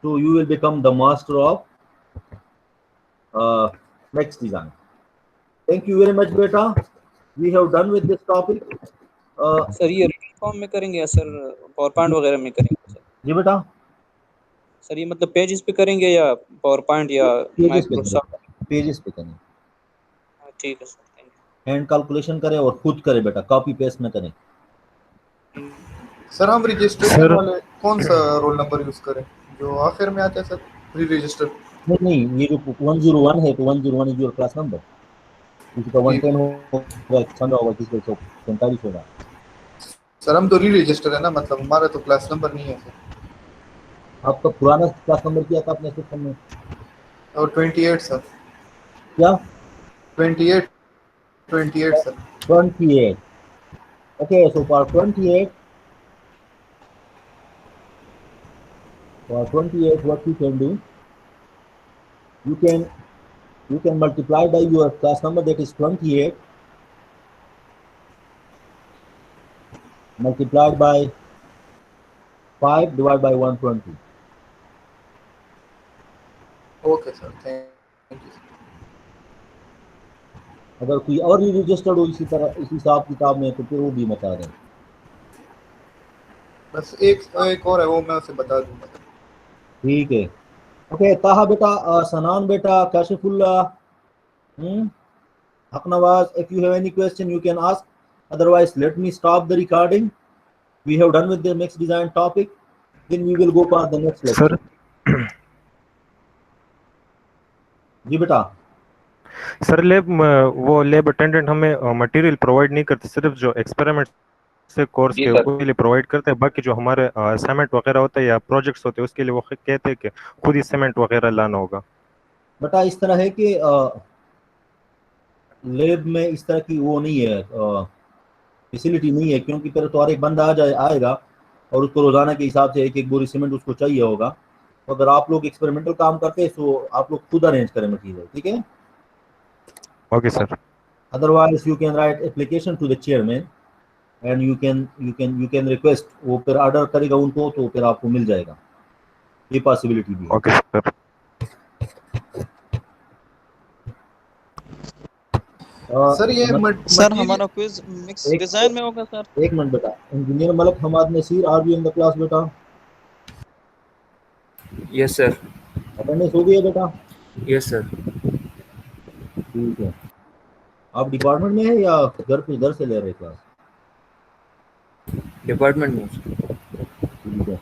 तो you will become the master of next design. Thank you very much बेटा, we have done with this topic. Sir ये रिटन फॉर्म में करेंगे या सर पावर पॉइंट वगैरह में करेंगे सर? जी बेटा, सर ये मतलब पेजेस पे करेंगे या पावर पॉइंट या माइक्रोसॉफ्ट? पेजेस पे करें। ठीक है sir, thank you. Hand calculation करें और खुद करें बेटा, कॉपी पेस्ट में करें। सर हम रजिस्ट्रेशन वाले कौन सा रोल नंबर यूज करें, जो आखिर में आता है सर, प्री रजिस्टर? नहीं, ये जो 101 है तो 101 इज योर क्लास नंबर। किसी का 110 होगा, 15 होगा, किसी का 45 होगा। सर हम तो री रजिस्टर है ना, मतलब हमारा तो क्लास नंबर नहीं है सर। आपका पुराना क्लास नंबर क्या था अपने सिस्टम में? और 28 सर। क्या? 28 sir. 28। Okay, so for 28, what you can do, you can multiply by your class number, that is 28 multiplied by 5 divided by 120. Okay sir, thank you. अगर कोई और भी रजिस्टर्ड हो इसी तरह, इसी हिसाब किताब में, तो फिर वो भी बता दें। बस एक और है, वो मैं उसे बता दूंगा। ठीक है। ओके, ताहा बेटा, सनान बेटा, काशिफुल्ला, Aknawaz, if you have any question you can ask, otherwise let me stop the recording. We have done with the next design topic, then we will go for the next lecture. Sir जी बेटा। Sir वो lab attendant हमें material provide नहीं करते, सिर्फ जो experiment से course के उसके लिए प्रोवाइड करते हैं। बाकी जो हमारे असाइनमेंट वगैरह होता है या प्रोजेक्ट्स होते हैं उसके लिए वो कहते हैं कि खुद ही सीमेंट वगैरह लाना होगा। बेटा इस तरह है कि लैब में इस तरह की वो नहीं है, फैसिलिटी नहीं है, क्योंकि फिर तो हर एक बंदा आएगा और उसको रोजाना के हिसाब से एक बोरी सीमेंट उसको चाहिए होगा। अगर आप लोग एक्सपेरिमेंटल काम करते हैं तो आप लोग खुद अरेंज करें मटेरियल, ठीक है? Okay sir. Otherwise you can write application to the chairman and you can request, वो फिर ऑर्डर करेगा उनको तो फिर आपको मिल जाएगा, ये पॉसिबिलिटी भी है। Okay sir. सर ये सर हमारा क्विज मिक्स डिजाइन में होगा सर। एक मिनट बेटा, engineer Malak Hammad Naseer, are you in the class बेटा? Yes sir. अटेंडेंस हो गई है बेटा? Yes sir. ठीक है। आप डिपार्टमेंट में है या घर से ले रहे क्लास? डिपार्टमेंट में। ठीक है।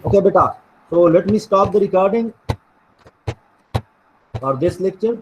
ओके बेटा, so let me stop the recording for this lecture.